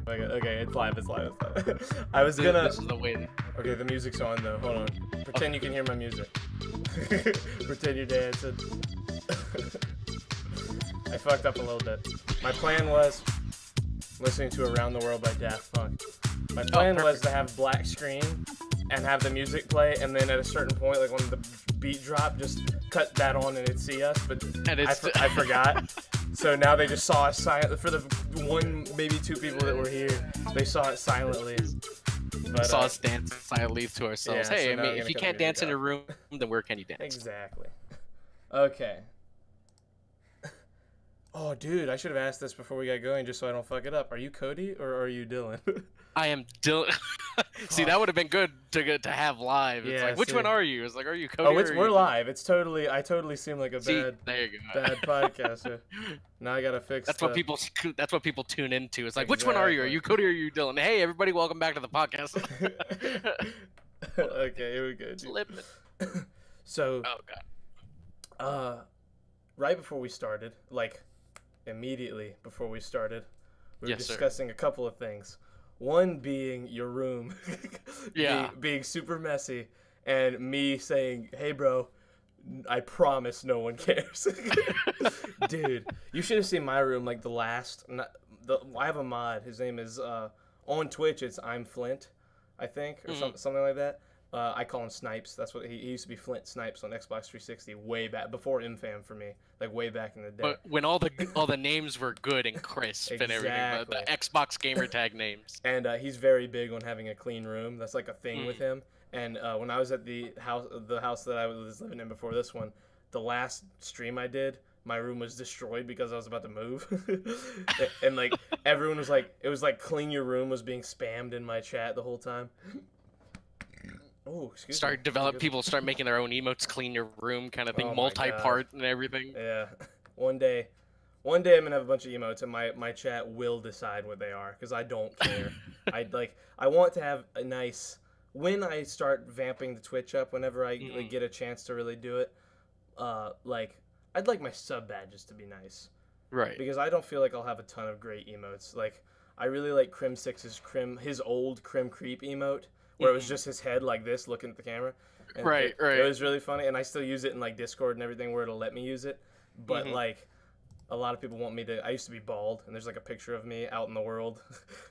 Okay, it's live, it's live, it's live. I was gonna... This is the way. Okay, the music's on though, hold on. Pretend you can hear my music. Pretend you're dancing. I fucked up a little bit. My plan was listening to Around the World by Daft Punk. My plan was to have black screen and have the music play, and then at a certain point, like when the beat dropped, just cut that on and it'd see us, but I forgot. So now they just saw us silent. For the one, maybe two people that were here, they saw it silently. But, saw us dance silently to ourselves. Yeah, hey, so I mean, if you can't dance in a a room, then where can you dance? Exactly. Okay. Oh, dude, I should have asked this before we got going, just so I don't fuck it up. Are you Cody or are you Dylan? I am Dylan. See, that would have been good to have live. It's like, which one are you? It's like, are you Cody? Oh, we're live. It's totally. I totally seem like a there you go. bad podcaster. Now I gotta fix. That's what people. That's what people tune into. It's like, which one are you? Are you Cody or are you Dylan? Hey, everybody, welcome back to the podcast. Okay, here we go. So. Oh god. Right before we started, like, immediately before we started, we were discussing a couple of things. One being your room being super messy, and me saying, hey bro, I promise no one cares. Dude, you should have seen my room, like I have a mod, his name is, on Twitch, it's I'm Flint, I think, or something like that. I call him Snipes. That's what he used to be. Flint Snipes on Xbox 360 way back before Infam for me, like way back in the day. But when all the names were good and crisp and everything, the Xbox gamer tag names. And he's very big on having a clean room. That's like a thing with him. And when I was at the house that I was living in before this one, the last stream I did, my room was destroyed because I was about to move. And like everyone was like, it was like clean your room was being spammed in my chat the whole time. Oh, excuse me. People start making their own emotes, clean your room kind of thing, multi-part and everything. Yeah. One day I'm gonna have a bunch of emotes, and my chat will decide what they are, because I don't care. I want to have a nice, when I start vamping the Twitch up, whenever I get a chance to really do it, I'd like my sub badges to be nice. Right. Because I don't feel like I'll have a ton of great emotes. Like, I really like Crim6's his old Crim Creep emote, where it was just his head like this looking at the camera. And right. It was really funny, and I still use it in like Discord and everything where it'll let me use it. But like, a lot of people want me to. I used to be bald, and there's like a picture of me out in the world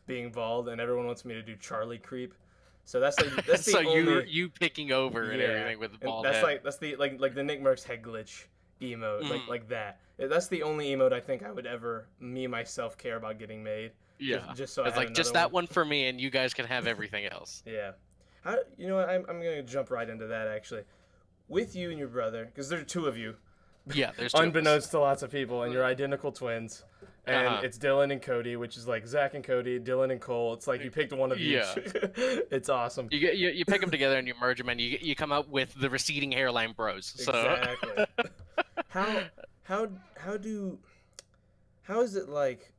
being bald, and everyone wants me to do Charlie Creep. So that's the so only, you picking over and everything with the bald head. That's the like the Nick Merckx head glitch emote, like that. That's the only emote I think I would ever myself care about getting made. Yeah, just so it's like just that one for me, and you guys can have everything else. Yeah, you know what? I'm gonna jump right into that actually. With you and your brother, because there are two of you. Yeah, there's two unbeknownst to lots of people, and you're identical twins. And it's Dylan and Cody, which is like Zach and Cody, Dylan and Cole. It's like you picked one of each. It's awesome. You pick them together and you merge them, and you come out with the receding hairline bros. So. Exactly. How is it like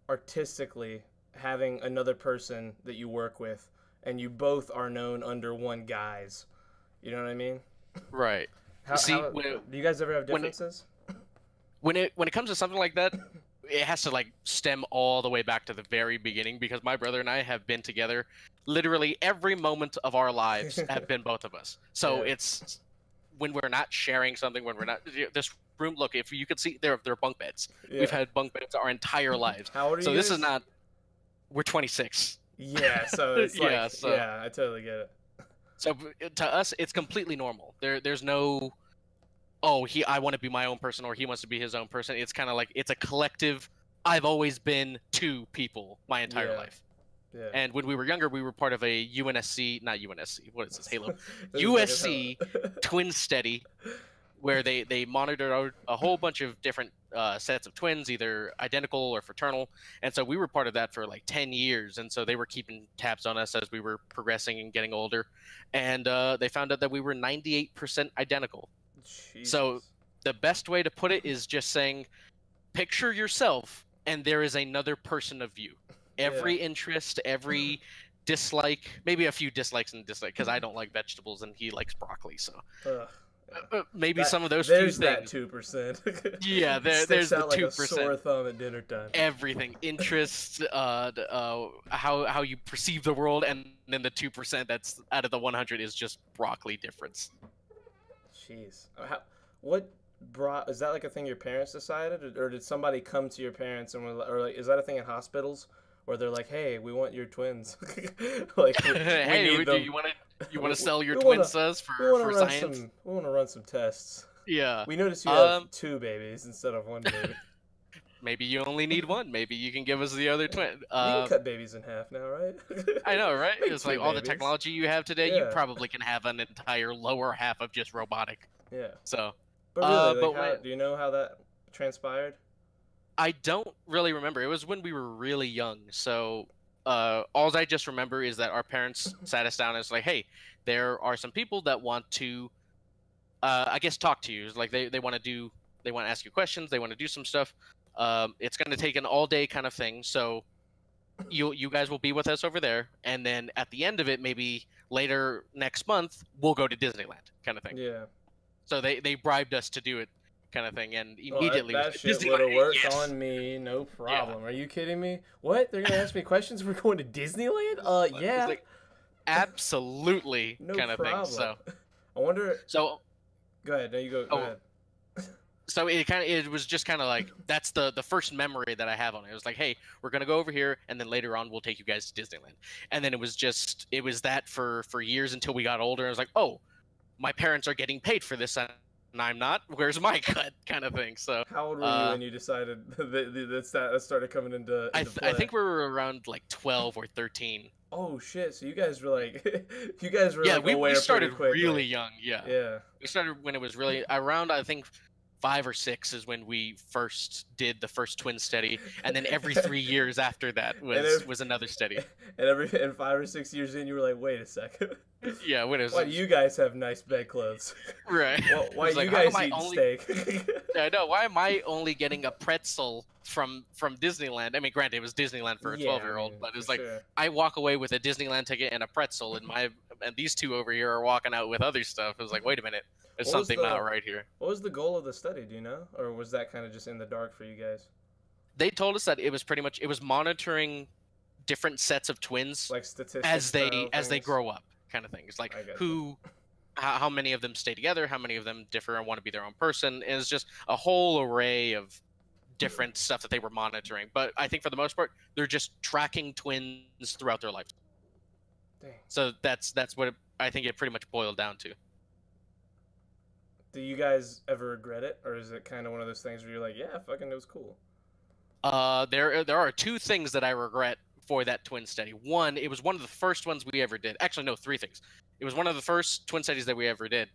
artistically having another person that you work with, and you both are known under one guise? You know what I mean? Right. Do you guys ever have differences? When it comes to something like that, it has to like stem all the way back to the very beginning, because my brother and I have been together literally every moment of our lives have been both of us. So it's when we're not sharing something, when we're not this room. Look, if you could see, they're bunk beds. Yeah. We've had bunk beds our entire lives. How old are you? So this is not. We're 26. Yeah. So it's like I totally get it. So to us, it's completely normal. There's no, I want to be my own person, or he wants to be his own person. It's kind of like, it's a collective. I've always been two people my entire life. Yeah. And when we were younger, we were part of a not UNSC, what is this, Halo? USC twin steady, where they monitored out a whole bunch of different sets of twins, either identical or fraternal. And so we were part of that for like 10 years. And so they were keeping tabs on us as we were progressing and getting older. And they found out that we were 98% identical. Jesus. So the best way to put it is just saying, picture yourself and there is another person of you. Every interest, every dislike, maybe a few dislikes and dislikes, because I don't like vegetables and he likes broccoli. So Maybe some of those few things. There's that 2%. Yeah, there's the 2%. Like a sore thumb at dinner time. Everything, interests, how you perceive the world, and then the 2% that's out of the 100 is just broccoli difference. Jeez, is that like a thing your parents decided, or did somebody come to your parents or like, is that a thing in hospitals where they're like, hey, we want your twins, like hey, you want to sell your twins to us for science? We want to run some tests. Yeah. We noticed you have 2 babies instead of 1 baby. Maybe you only need 1. Maybe you can give us the other twin. You can cut babies in half now, right? I know, right? It's like all the technology you have today, yeah. You probably can have an entire lower half of just robotic. Yeah. So. But really, do you know how that transpired? I don't really remember. It was when we were really young. So all I just remember is that our parents sat us down and was like, hey, there are some people that want to, I guess, talk to you. Like they want to ask you questions. They want to do some stuff. It's going to take an all-day kind of thing. So you guys will be with us over there. And then at the end of it, maybe later next month, we'll go to Disneyland kind of thing. Yeah. So they bribed us to do it, kind of thing, and immediately that shit would have worked on me, no problem. Yeah. Are you kidding me? What? They're gonna ask me questions if we're going to Disneyland? Yeah. Like, absolutely, no kind of problem. thing. So I wonder. So go ahead. No, you go. Go ahead. So it was just kind of like that's the first memory that I have on it. It was like, hey, we're gonna go over here, and then later on we'll take you guys to Disneyland. And then it was that for years until we got older. I was like, oh. My parents are getting paid for this, and I'm not. Where's my cut, kind of thing. So. How old were you when you decided that started coming into play? I think we were around like 12 or 13. Oh shit! So you guys were like, we started really like, young. Yeah. Yeah. We started when it was really around. I think 5 or 6 is when we first did the first twin steady, and then every 3 years after that was another steady. And 5 or 6 years in, you were like, wait a second. Yeah, when it was. Why do you guys have nice bedclothes? Right. Why you guys eat steak? I know. Why am I only getting a pretzel from Disneyland? I mean, granted, it was Disneyland for a 12-year-old, but it's like sure. I walk away with a Disneyland ticket and a pretzel, and these two over here are walking out with other stuff. It was like, wait a minute, there's something not right here. What was the goal of the study? Do you know, or was that kind of just in the dark for you guys? They told us that it was pretty much monitoring different sets of twins, like statistics as they grow up. Kind of thing. It's like how many of them stay together, how many of them differ and want to be their own person. And it's just a whole array of different stuff that they were monitoring. But I think for the most part, they're just tracking twins throughout their life. Dang. So that's what I think it pretty much boiled down to. Do you guys ever regret it, or is it kind of one of those things where you're like, yeah, fucking, it was cool? There are 2 things that I regret for that twin steady. One, it was one of the first ones we ever did. Actually, no, 3 things. It was one of the first twin steadies that we ever did.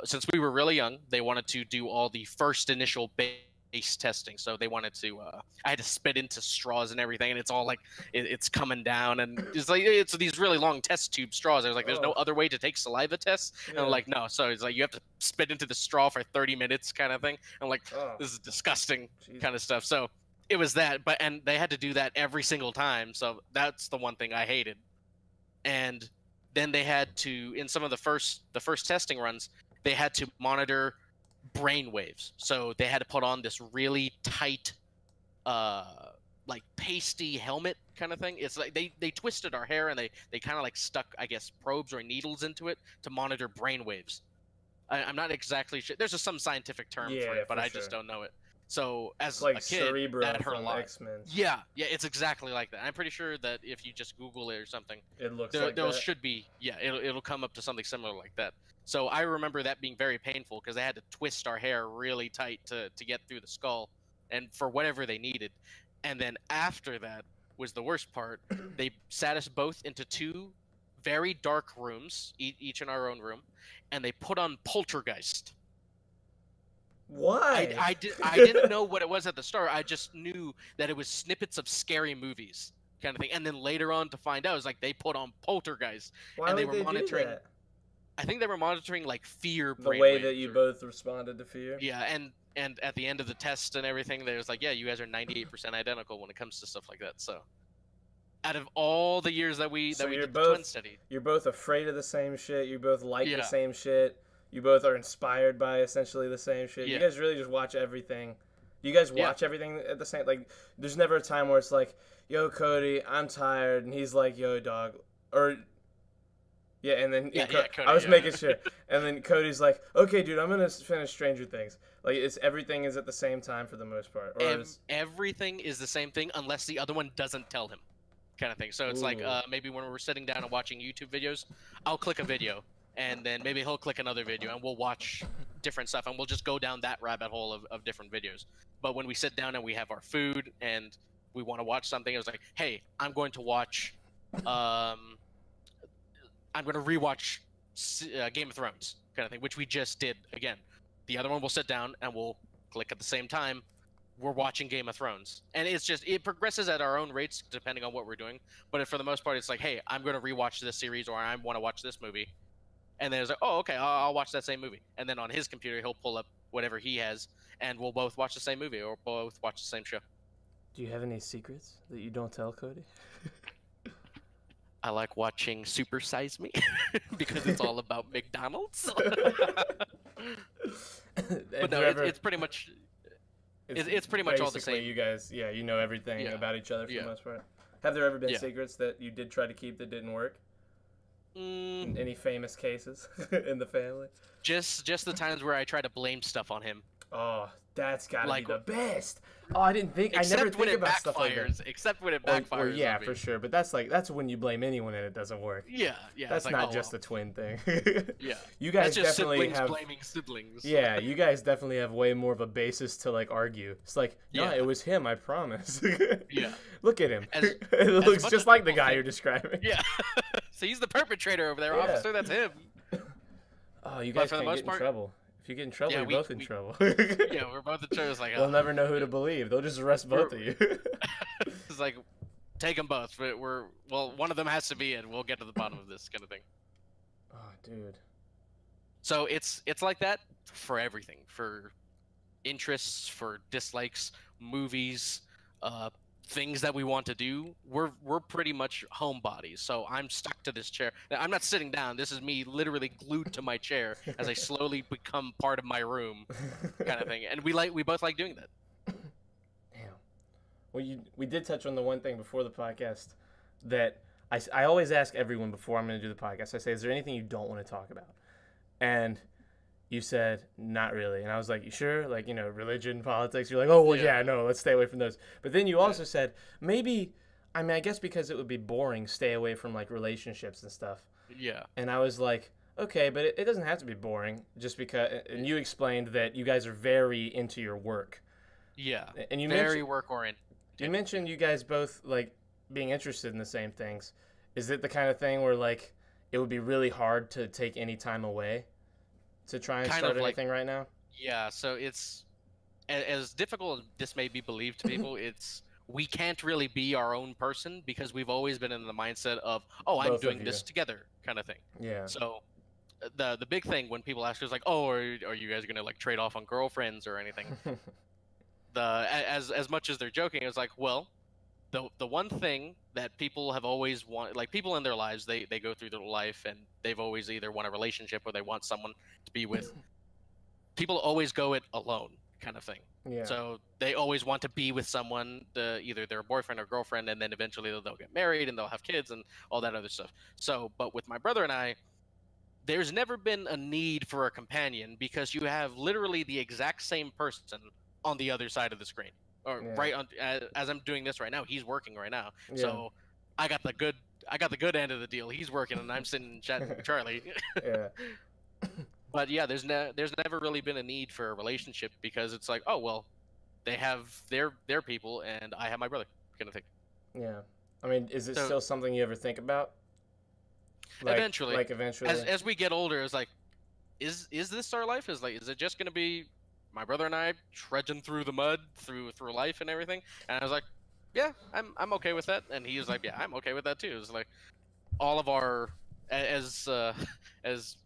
Since we were really young, they wanted to do all the first initial base testing. So they wanted to, I had to spit into straws and everything, and it's all like, it's coming down, and it's these really long test tube straws. I was like, there's no other way to take saliva tests? Yeah. And I'm like, no. So it's like, you have to spit into the straw for 30 minutes kind of thing. I'm like, this is disgusting kind of stuff. So it was that, and they had to do that every single time, so that's the one thing I hated. And then they had to, in some of the first testing runs, they had to monitor brain waves. So they had to put on this really tight, like pasty helmet kind of thing. It's like they twisted our hair and they kind of like stuck, I guess, probes or needles into it to monitor brain waves. I'm not exactly sure. There's just some scientific term for it, but I just don't know it. So as like a kid, Cerebro that hurt a lot. X-Men. Yeah, it's exactly like that. I'm pretty sure that if you just Google it or something, it looks like those should be. Yeah, it'll come up to something similar like that. So I remember that being very painful because they had to twist our hair really tight to get through the skull, and for whatever they needed. And then after that was the worst part. They sat us both into 2 very dark rooms, each in our own room, and they put on Poltergeist. Why? I didn't know what it was at the start. I just knew that it was snippets of scary movies kind of thing. And then later on to find out, it was like they put on Poltergeist. Why and would they monitoring, do that? I think they were monitoring like fear. The way that you both responded to fear? Yeah, and at the end of the test and everything, they was like, yeah, you guys are 98% identical when it comes to stuff like that. So out of all the years that we did the twin study. You're both afraid of the same shit. You both like the same shit. You both are inspired by essentially the same shit. Yeah. You guys really just watch everything. Do you guys watch everything at the same? Like, there's never a time where it's like, "Yo, Cody, I'm tired," and he's like, "Yo, dog," or yeah, and then Cody, I was making sure, and then Cody's like, "Okay, dude, I'm gonna finish Stranger Things." Like, it's everything is at the same time for the most part. Or everything is the same thing unless the other one doesn't tell him, kind of thing. So it's like maybe when we're sitting down and watching YouTube videos, I'll click a video, and then maybe he'll click another video, and we'll watch different stuff, and we'll just go down that rabbit hole of different videos. But when we sit down and we have our food and we want to watch something, it's like, hey, I'm going to watch, I'm going to rewatch Game of Thrones, kind of thing, which we just did again. The other one will sit down and we'll click at the same time. We're watching Game of Thrones, and it's just, it progresses at our own rates depending on what we're doing. But for the most part, it's like, hey, I'm going to rewatch this series, or I want to watch this movie. And then it's like, oh, okay, I'll watch that same movie. And then on his computer, he'll pull up whatever he has, and we'll both watch the same movie, or both watch the same show. Do you have any secrets that you don't tell Cody? I like watching Super Size Me because it's all about McDonald's. But no, it's pretty much it's pretty much all the same. You guys, you know everything about each other for the most part. Have there ever been secrets that you did try to keep that didn't work? Any famous cases in the family? Just the times where I try to blame stuff on him. Oh, that's gotta be the best. Oh, I never think about stuff like that. Except when it backfires. Yeah, for sure. But that's when you blame anyone and it doesn't work. Yeah. That's not just a twin thing. Yeah. You guys that's just definitely siblings have blaming siblings. Yeah, you guys definitely have way more of a basis to like argue. It's like, no, it was him, I promise. Yeah. Look at him. It looks just like the guy you're describing. Yeah. So he's the perpetrator over there, officer. That's him. Oh, you guys can't get in trouble. If you get in trouble, you're both in trouble. Yeah, we're both in trouble. It's like, they'll never know who to believe. They'll just arrest both of you. It's like, take them both. But one of them has to be in. We'll get to the bottom of this kind of thing. Oh, dude. So it's like that for everything, for interests, for dislikes, movies, things that we want to do. We're pretty much homebodies. So I'm stuck to this chair. I'm not sitting down. This is me literally glued to my chair as I slowly become part of my room, kind of thing. And we both like doing that. Damn. Well, we did touch on the one thing before the podcast that I always ask everyone before I'm going to do the podcast. I say, is there anything you don't want to talk about? And you said, not really. And I was like, you sure? Like, religion, politics. You're like, oh, well, yeah, no, let's stay away from those. But then you also said, maybe, I guess because it would be boring, stay away from, like, relationships and stuff. Yeah. And I was like, okay, but it doesn't have to be boring just because, and you explained that you guys are very into your work. Yeah. And you very work-oriented. You mentioned you guys both, like, being interested in the same things. Is it the kind of thing where, like, it would be really hard to take any time away to try and start anything right now? Yeah, so it's as difficult as this may be believed to people. We can't really be our own person because we've always been in the mindset of, oh, I'm doing this together kind of thing. Yeah. So the big thing when people ask is like, oh, are you guys gonna like trade off on girlfriends or anything? As much as they're joking, it's like, well, the one thing that people have always wanted, like people in their lives, they go through their life and they've always either want a relationship or they want someone to be with. People always go it alone, kind of thing. Yeah. So they always want to be with someone, either their boyfriend or girlfriend, and then eventually they'll get married and they'll have kids and all that other stuff. So, but with my brother and I, there's never been a need for a companion because you have literally the exact same person on the other side of the screen. Or right on, as I'm doing this right now, he's working right now. Yeah. So I got the good end of the deal. He's working and I'm sitting chatting with Charlie. Yeah. But yeah, there's never really been a need for a relationship because it's like, oh well, they have their people and I have my brother, kind of thing. Yeah. I mean, is it still something you ever think about? Eventually. Like eventually. As we get older, it's like, is this our life? Is it just gonna be my brother and I trudging through the mud, through life and everything? And I was like, yeah, I'm okay with that. And he was like, yeah, I'm okay with that too. It's like all of our, as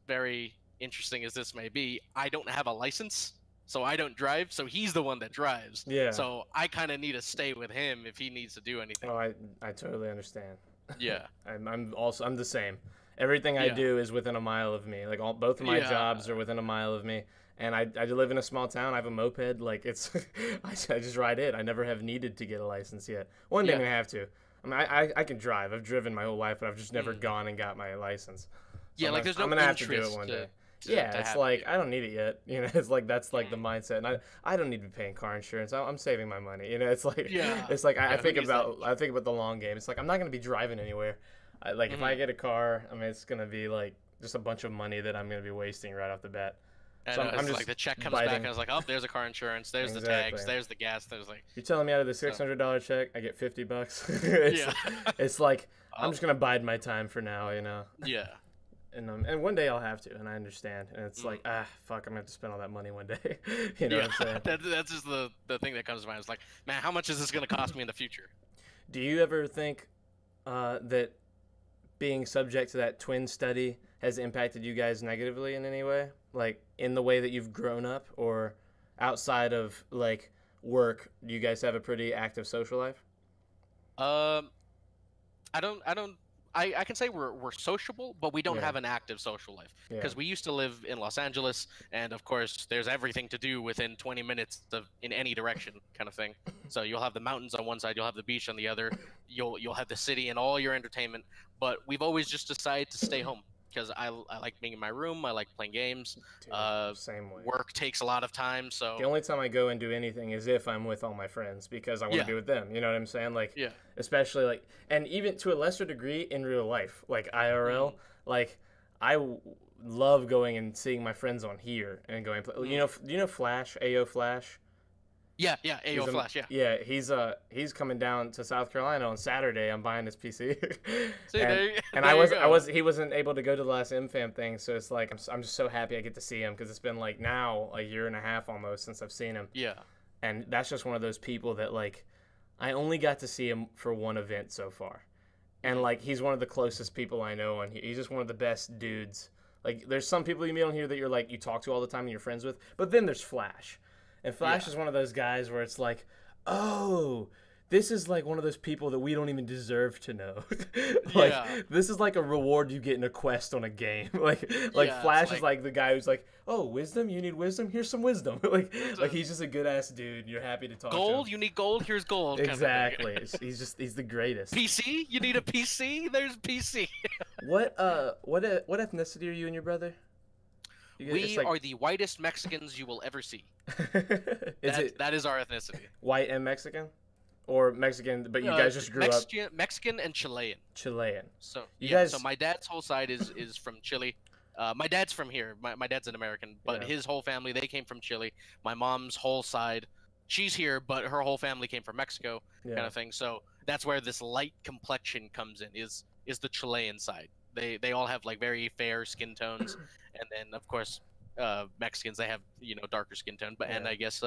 very interesting as this may be, I don't have a license, so I don't drive. So he's the one that drives. Yeah. So I kind of need to stay with him if he needs to do anything. Oh, I totally understand. Yeah. I'm the same. Everything I do is within a mile of me. Like both of my jobs are within a mile of me. And I live in a small town. I have a moped. Like it's, I just ride it. I never have needed to get a license yet. One day I'm gonna have to. I mean, I can drive. I've driven my whole life, but I've just never gone and got my license. So like there's no I'm gonna have to do it one day. It's like I don't need it yet. You know, it's like that's like the mindset. And I don't need to be paying car insurance. I'm saving my money. You know, it's like it's like I think about the long game. It's like I'm not gonna be driving anywhere. If I get a car, I mean, it's gonna be like just a bunch of money that I'm gonna be wasting right off the bat. So I'm just like the check comes back and it's like, oh, there's the car insurance, there's the tags, there's the gas, there's like. You're telling me out of the $600 check, I get $50? It's like I'm just gonna bide my time for now, you know. Yeah. And one day I'll have to, and I understand. And it's like, fuck, I'm gonna have to spend all that money one day. You know what I'm saying? That's just the thing that comes to mind. It's like, man, how much is this gonna cost me in the future? Do you ever think that being subject to that twin study has impacted you guys negatively in any way? Like in the way that you've grown up, or outside of like work, do you guys have a pretty active social life? I can say we're sociable, but we don't have an active social life because we used to live in Los Angeles, and of course there's everything to do within 20 minutes in any direction kind of thing. So you'll have the mountains on one side, you'll have the beach on the other, you'll have the city and all your entertainment. But we've always just decided to stay home because I like being in my room. I like playing games. Dude, same way. Work takes a lot of time, so the only time I go and do anything is if I'm with all my friends because I want to be with them. You know what I'm saying? Like, especially like, and even to a lesser degree in real life, like IRL. Like, I love going and seeing my friends on here and going. You know Flash, AO Flash. Yeah, AO Flash, Yeah, he's coming down to South Carolina on Saturday. I'm buying his PC. He wasn't able to go to the last MFAM thing, so it's like I'm just so happy I get to see him because it's been like now a year and a half almost since I've seen him. Yeah. And that's just one of those people that like I only got to see him for one event so far. And like he's one of the closest people I know, and he's just one of the best dudes. Like there's some people you meet on here that you're like you talk to all the time and you're friends with, but then there's Flash. And Flash is one of those guys where it's like, oh, this is like one of those people that we don't even deserve to know. This is like a reward you get in a quest on a game. Like Flash is like the guy who's like, oh, wisdom? You need wisdom? Here's some wisdom. like he's just a good ass dude. You're happy to talk to him. Gold? You need gold? Here's gold. Exactly. He's the greatest. PC? You need a PC? There's PC. What ethnicity are you and your brother? We are the whitest Mexicans you will ever see. That is our ethnicity. White and Mexican? Or Mexican, but you guys just grew up... Mexican and Chilean. Chilean. So so my dad's whole side is from Chile. My dad's from here. My dad's an American, but his whole family, they came from Chile. My mom's whole side, she's here, but her whole family came from Mexico, kind of thing. So that's where this light complexion comes in, is the Chilean side. They all have like very fair skin tones, and then of course Mexicans, they have darker skin tone. But and I guess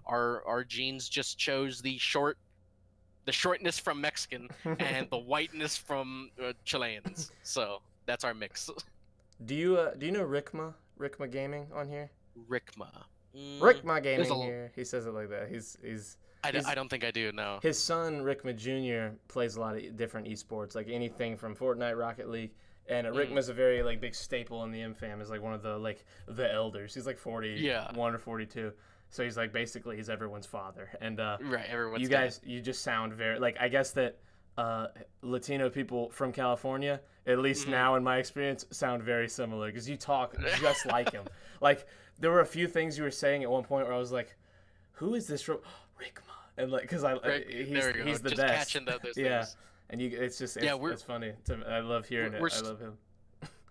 our genes just chose the shortness from Mexican and the whiteness from Chileans. So that's our mix. Do you know Rickma Gaming on here? Rickma Gaming here. He says it like that. I don't think I do, no. His son, Rickma Jr., plays a lot of different esports, like anything from Fortnite, Rocket League. And Rickma's a very like big staple in the MFAM. Is like one of the elders. He's like 41 or 42. So he's like basically he's everyone's father. And everyone's you guys you just sound very like I guess that Latino people from California, at least now in my experience, sound very similar because you talk just like him. Like there were a few things you were saying at one point where I was like, who is this Rickma? And like because he's the just best. Catching those yeah. things. And it's funny. I love hearing it. I love him.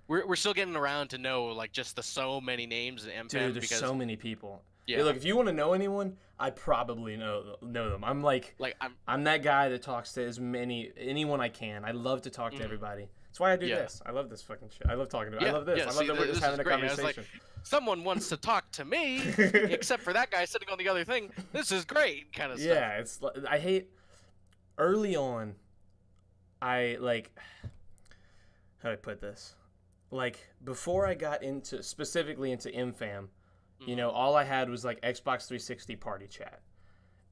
We're still getting around to know like just the so many names in MFAM. Dude, there's so many people. Yeah. Look, if you want to know anyone, I probably know them. I'm that guy that talks to anyone I can. I love to talk to everybody. That's why I do this. I love this fucking shit. I love talking to. I love this. I love that we're just having a conversation. Like, someone wants to talk to me, except for that guy sitting on the other thing. This is great, kind of stuff. Yeah, I hate early on. I like, how do I put this? Like before I got specifically into MFAM, all I had was like Xbox 360 party chat.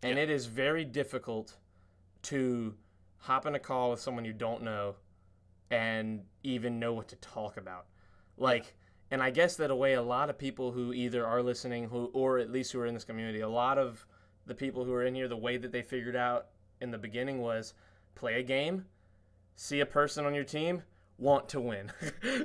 And it is very difficult to hop in a call with someone you don't know and even know what to talk about. Like, and I guess that a way a lot of people who either are listening or at least who are in this community, a lot of the people who are in here, the way that they figured out in the beginning was play a game, see a person on your team, want to win.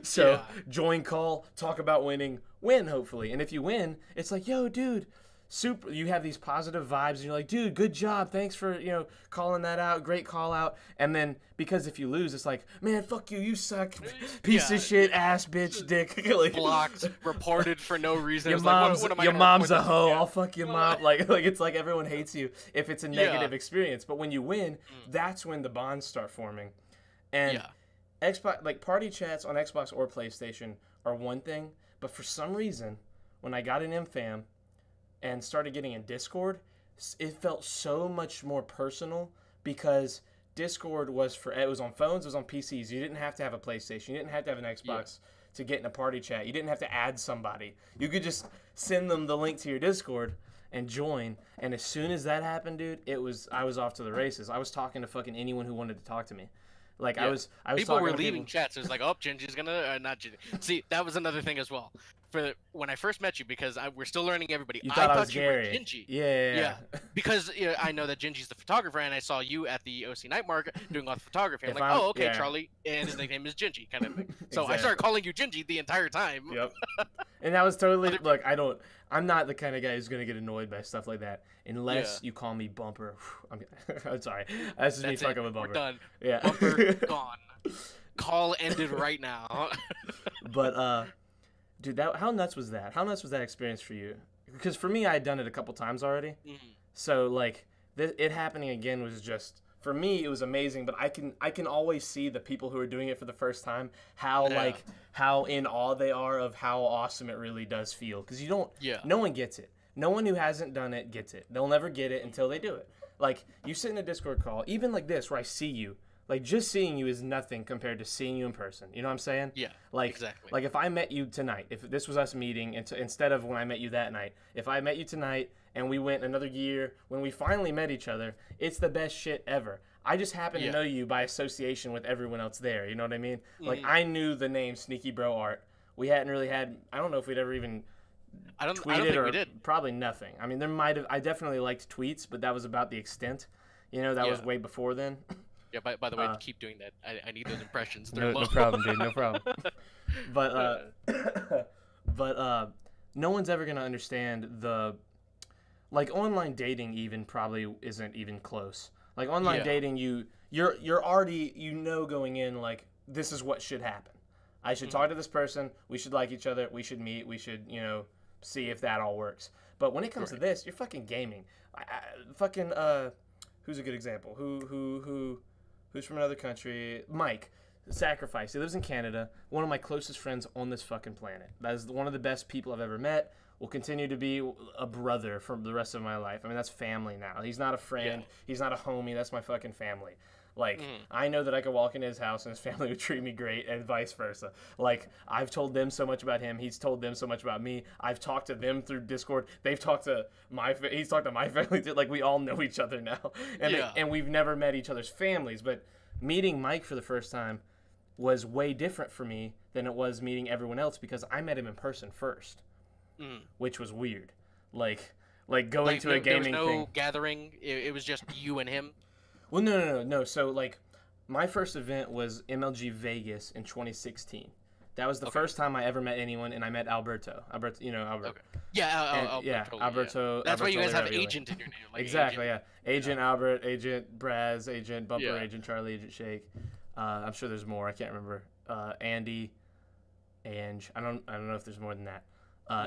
So join call, talk about winning, win hopefully. And if you win, it's like, yo, dude, super, you have these positive vibes and you're like, dude, good job, thanks for, you know, calling that out, great call out. And then because if you lose, it's like, man, fuck you, you suck, piece of shit, ass, bitch, dick. Like, blocked, reported for no reason. Your mom's a hoe, I'll fuck your mom. Like it's like everyone hates you if it's a negative experience. But when you win, that's when the bonds start forming. And Xbox, like party chats on Xbox or PlayStation are one thing, but for some reason, when I got an MFAM and started getting in Discord, it felt so much more personal because Discord was it was on phones, it was on PCs. You didn't have to have a PlayStation, you didn't have to have an Xbox to get in a party chat. You didn't have to add somebody. You could just send them the link to your Discord and join. And as soon as that happened, dude, I was off to the races. I was talking to fucking anyone who wanted to talk to me. Like I was people were leaving chats. It was like, oh, Gingy's gonna not Gingy. See, that was another thing as well. For when I first met you, because we're still learning everybody. I thought you were Gingy. Yeah. Because I know that Gingy's the photographer, and I saw you at the OC Night Market doing all the photography. I'm like, oh, okay, Charlie, and his nickname is Gingy, kind of thing. So I started calling you Gingy the entire time. Yep. And that was totally look. I'm not the kind of guy who's gonna get annoyed by stuff like that unless you call me Bumper. I'm sorry. That's just me fucking with Bumper. We're done. Yeah. Bumper gone. Call ended right now. But dude, how nuts was that? How nuts was that experience for you? Because for me, I had done it a couple times already. So like it happening again was just, for me, it was amazing. But I can always see the people who are doing it for the first time, how in awe they are of how awesome it really does feel. Because no one gets it. No one who hasn't done it gets it. They'll never get it until they do it. Like, you sit in a Discord call, even like this, where I see you. Like, just seeing you is nothing compared to seeing you in person. You know what I'm saying? Yeah, like, exactly. Like, if I met you tonight, if this was us meeting, instead of when I met you that night, if I met you tonight and we went another year, when we finally met each other, it's the best shit ever. I just happen to know you by association with everyone else there. You know what I mean? Like, I knew the name SneakyBroArt. We hadn't really had, I don't know if we'd ever even I don't think we did. Probably nothing. I mean, there might have, I definitely liked tweets, but that was about the extent. You know, that was way before then. Yeah, by the way, keep doing that. I need those impressions. No problem, dude. No problem. But no one's ever gonna understand like online dating even probably isn't even close. Like online dating, you're already going in like, this is what should happen. I should talk to this person. We should like each other. We should meet. We should see if that all works. But when it comes to this, you're fucking gaming. Who's a good example? Who's from another country? Mike, Sacrifice. He lives in Canada. One of my closest friends on this fucking planet. That is one of the best people I've ever met. Will continue to be a brother for the rest of my life. I mean, that's family now. He's not a friend. He's not a homie. That's my fucking family. Like, I know that I could walk into his house and his family would treat me great, and vice versa. Like, I've told them so much about him. He's told them so much about me. I've talked to them through Discord. They've talked to he's talked to my family too. Like, we all know each other now. And we've never met each other's families. But meeting Mike for the first time was way different for me than it was meeting everyone else, because I met him in person first, which was weird. Like going to a gaming there was no thing. gathering. It was just you and him. Well, no. So, like, my first event was MLG Vegas in 2016. That was the first time I ever met anyone, and I met Alberto. Albert. Okay. Yeah, Alberto. That's Alberto why you guys have agent in your name. Like exactly, Agent Albert, Agent Braz, Agent Bumper, Agent Charlie, Agent Shake. I'm sure there's more. I can't remember. Andy, Ange. I don't know if there's more than that.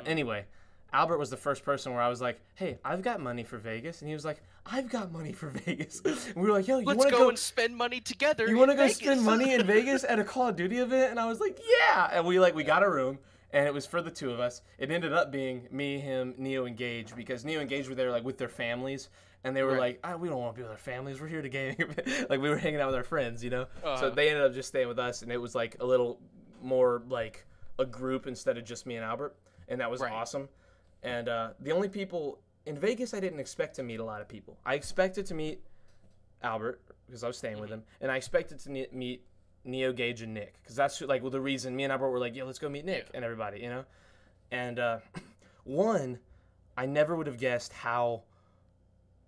Anyway, Albert was the first person where I was like, hey, I've got money for Vegas. And he was like, I've got money for Vegas. And we were like, yo, you want to go and spend money together? You want to go spend money in Vegas at a Call of Duty event? And I was like, yeah. And we got a room, and it was for the two of us. It ended up being me, him, Neo, and Gage, because Neo and Gage were there like with their families. And they were like, we don't want to be with our families. We're here to game. Like, we were hanging out with our friends, So they ended up just staying with us, and it was like a little more like a group instead of just me and Albert. And that was awesome. And the only people in Vegas, I didn't expect to meet a lot of people. I expected to meet Albert because I was staying with him, and I expected to meet Neo, Gage, and Nick, because that's like the reason me and Albert were like, let's go meet Nick and everybody, you know. And one, I never would have guessed how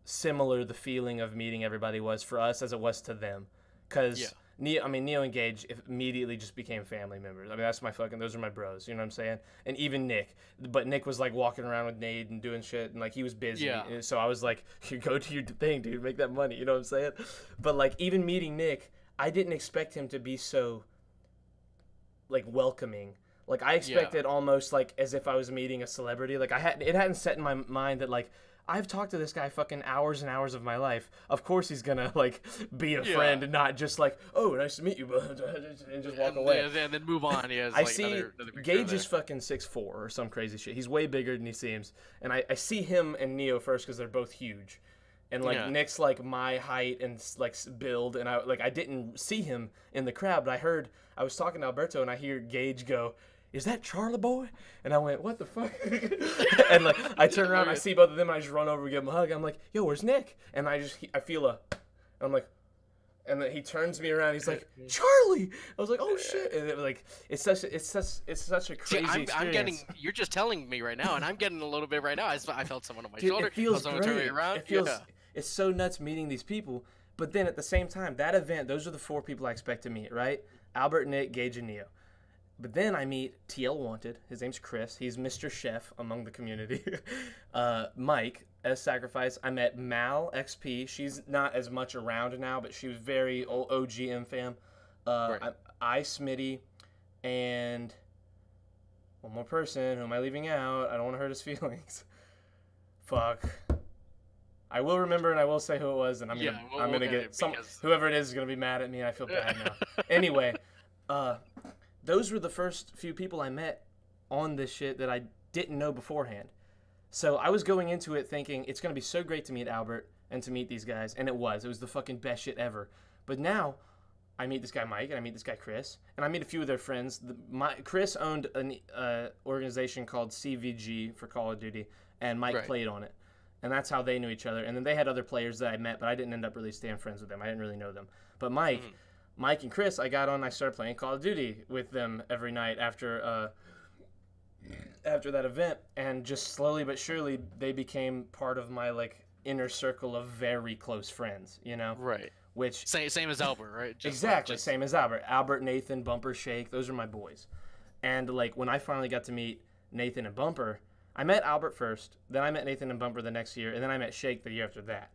similar the feeling of meeting everybody was for us as it was to them, because Neo and Gage immediately just became family members. I mean, those are my bros, you know what I'm saying? And even Nick, but Nick was like walking around with Nate and doing shit, and like he was busy. Yeah. So I was like, you go do your thing, dude, make that money, you know what I'm saying? But like even meeting Nick, I didn't expect him to be so like welcoming. Like I expected almost like as if I was meeting a celebrity. Like it hadn't set in my mind that like I've talked to this guy fucking hours and hours of my life. Of course he's gonna like be a friend and not just like, oh, nice to meet you, and just walk away. And then move on. Yeah, I see another Gage is fucking 6'4" or some crazy shit. He's way bigger than he seems. And I see him and Neo first because they're both huge. And like Nick's like my height and like build, and I didn't see him in the crowd, but I was talking to Alberto and I hear Gage go, "Is that Charlie boy?" And I went, "What the fuck?" And like I turn around, I see both of them, and I just run over and give him a hug. I'm like, "Yo, where's Nick?" And I feel I'm like, and then he turns me around. He's like, "Charlie!" I was like, "Oh shit!" And it was like, it's such a crazy experience. You're just telling me right now, and I'm getting a little bit right now. I felt someone on my Dude, shoulder. It feels great. Turn me around. It's so nuts meeting these people. But then at the same time, that event, those are the 4 people I expect to meet, right? Albert, Nick, Gage, and Neo. But then I meet TL Wanted. His name's Chris. He's Mr. Chef among the community. Mike, as Sacrifice. I met Mal, XP. She's not as much around now, but she was very OG M-Fam. I, Smitty, and one more person. Who am I leaving out? I don't want to hurt his feelings. Fuck. I will remember and I will say who it was, and I'm gonna get whoever it is gonna be mad at me. I feel bad now. Anyway, those were the first few people I met on this shit that I didn't know beforehand. So I was going into it thinking it's going to be so great to meet Albert and to meet these guys, and it was the fucking best shit ever. But now I meet this guy Mike, and I meet this guy Chris, and I meet a few of their friends. Chris owned an organization called CVG for Call of Duty, and Mike played on it. And that's how they knew each other. And then they had other players that I met, but I didn't end up really staying friends with them. I didn't really know them. But Mike and Chris, I got on, I started playing Call of Duty with them every night after that event. And just slowly but surely, they became part of my, like, inner circle of very close friends, you know? Right. Which same as Albert, right? Exactly, same as Albert. Albert, Nathan, Bumper, Shake, those are my boys. And, like, when I finally got to meet Nathan and Bumper, I met Albert first, then I met Nathan and Bumper the next year, and then I met Shake the year after that.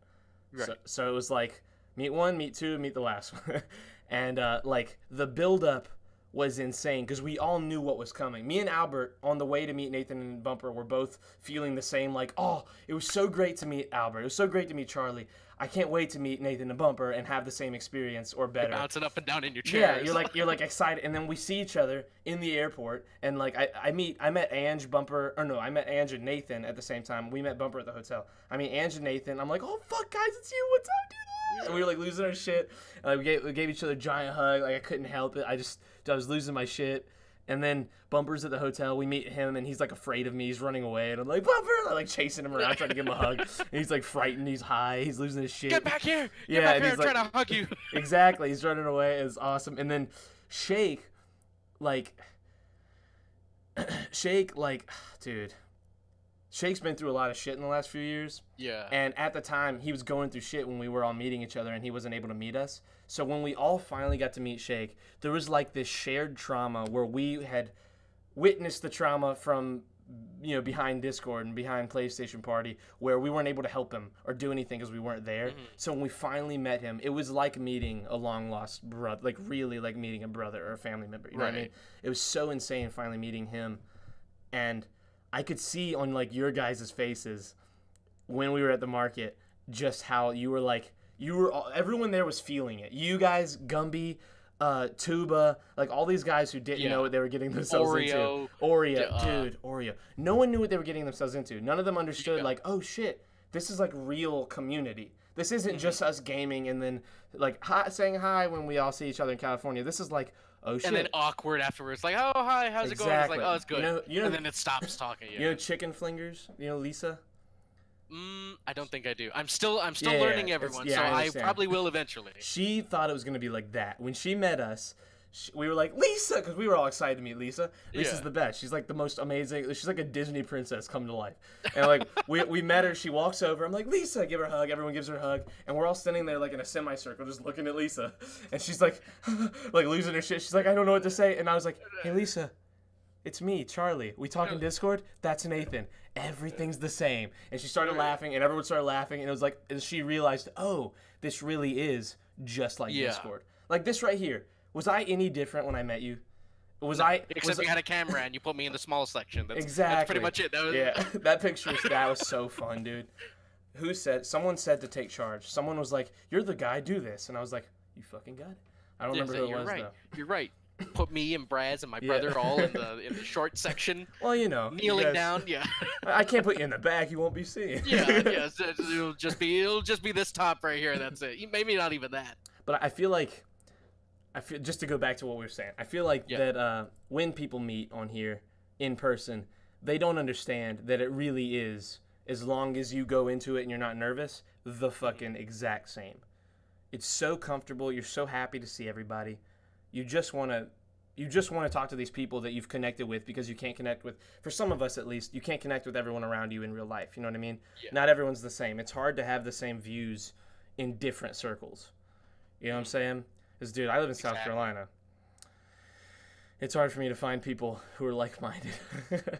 Right. So it was like, meet one, meet two, meet the last one. And, like, the build-up was insane, because we all knew what was coming. Me and Albert, on the way to meet Nathan and Bumper, were both feeling the same, like, oh, it was so great to meet Albert. It was so great to meet Charlie. I can't wait to meet Nathan and Bumper and have the same experience or better. You're bouncing up and down in your chairs. Yeah, you're like excited, and then we see each other in the airport, and like I met Ange, Bumper, or no, I met Ange and Nathan at the same time. We met Bumper at the hotel. I mean Ange and Nathan. I'm like, oh fuck guys, it's you. What's up, dude? And we were like losing our shit. We gave each other a giant hug. Like I couldn't help it. I was losing my shit. And then Bumper's at the hotel. We meet him, and he's, like, afraid of me. He's running away. And I'm like, Bumper! I'm, like, chasing him around, trying to give him a hug. And he's, like, frightened. He's high. He's losing his shit. Get back here! Get back here! I'm trying to hug you. Exactly. He's running away. It's awesome. And then Shake, dude. Shake's been through a lot of shit in the last few years. Yeah. And at the time, he was going through shit when we were all meeting each other, and he wasn't able to meet us. So when we all finally got to meet Shake, there was like this shared trauma where we had witnessed the trauma from, you know, behind Discord and behind PlayStation Party, where we weren't able to help him or do anything because we weren't there. Mm-hmm. So when we finally met him, it was like meeting a long-lost brother, like really like meeting a brother or a family member. You know what I mean? It was so insane finally meeting him. And I could see on like your guys' faces when we were at the market just how you were like, everyone there was feeling it. You guys, Gumby, Tuba, like all these guys who didn't know what they were getting themselves into. Oreo. No one knew what they were getting themselves into. None of them understood like, oh shit, this is like real community. This isn't just us gaming and then like saying hi when we all see each other in California. This is like, oh shit. And then awkward afterwards, like, oh hi, how's it going? It's like, oh, it's good. You know, and then it stops talking. You know chicken flingers? You know Lisa? I don't think I do. I'm still learning everyone, so I probably will eventually. She thought it was gonna be like that. When she met us, we were like, Lisa, because we were all excited to meet Lisa. Lisa's the best. She's like the most amazing. She's like a Disney princess come to life. And like we met her. She walks over. I'm like, Lisa, give her a hug. Everyone gives her a hug. And we're all standing there like in a semicircle, just looking at Lisa. And she's like, like losing her shit. She's like, I don't know what to say. And I was like, hey, Lisa, it's me, Charlie. We talk in Discord. That's Nathan. Everything's the same. And she started laughing, and everyone started laughing. And it was like, and she realized, oh, this really is just like Discord. Like this right here. Was I any different when I met you? Except you had a camera and you put me in the small section. Exactly. That's pretty much it. That picture, that was so fun, dude. Someone said to take charge. Someone was like, you're the guy, do this. And I was like, you fucking got it. I don't remember who it was, though. You're right. Put me and Braz and my brother all in the short section. Well, you know, kneeling down. Yeah. I can't put you in the back. You won't be seen. Yeah. It'll just be this top right here. That's it. Maybe not even that. But I feel just to go back to what we were saying, I feel like that when people meet on here in person, they don't understand that it really is, as long as you go into it and you're not nervous, the fucking exact same. It's so comfortable. You're so happy to see everybody. You just want to talk to these people that you've connected with, because you can't connect with, for some of us at least, you can't connect with everyone around you in real life. You know what I mean? Yeah. Not everyone's the same. It's hard to have the same views in different circles. You know what I'm saying? Because, dude, I live in South Carolina. It's hard for me to find people who are like-minded.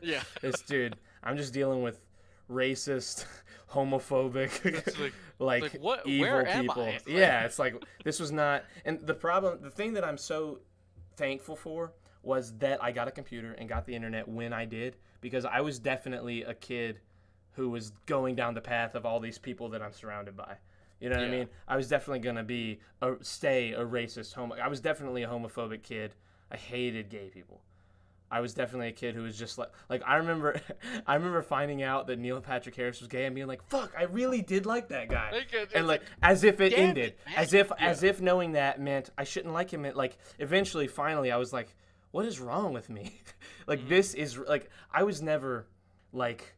Yeah. Dude, I'm just dealing with racist, homophobic, like evil people. Yeah, it's like, this was not, and the thing that I'm so thankful for was that I got a computer and got the internet when I did, because I was definitely a kid who was going down the path of all these people that I'm surrounded by. You know what I mean? I was definitely gonna stay a racist I was definitely a homophobic kid. I hated gay people. I was definitely a kid who was just like I remember finding out that Neil Patrick Harris was gay and being like, fuck, I really did like that guy. And like as if it ended. As if knowing that meant I shouldn't like him. Like eventually, finally, I was like, what is wrong with me? Like this is like, I was never like,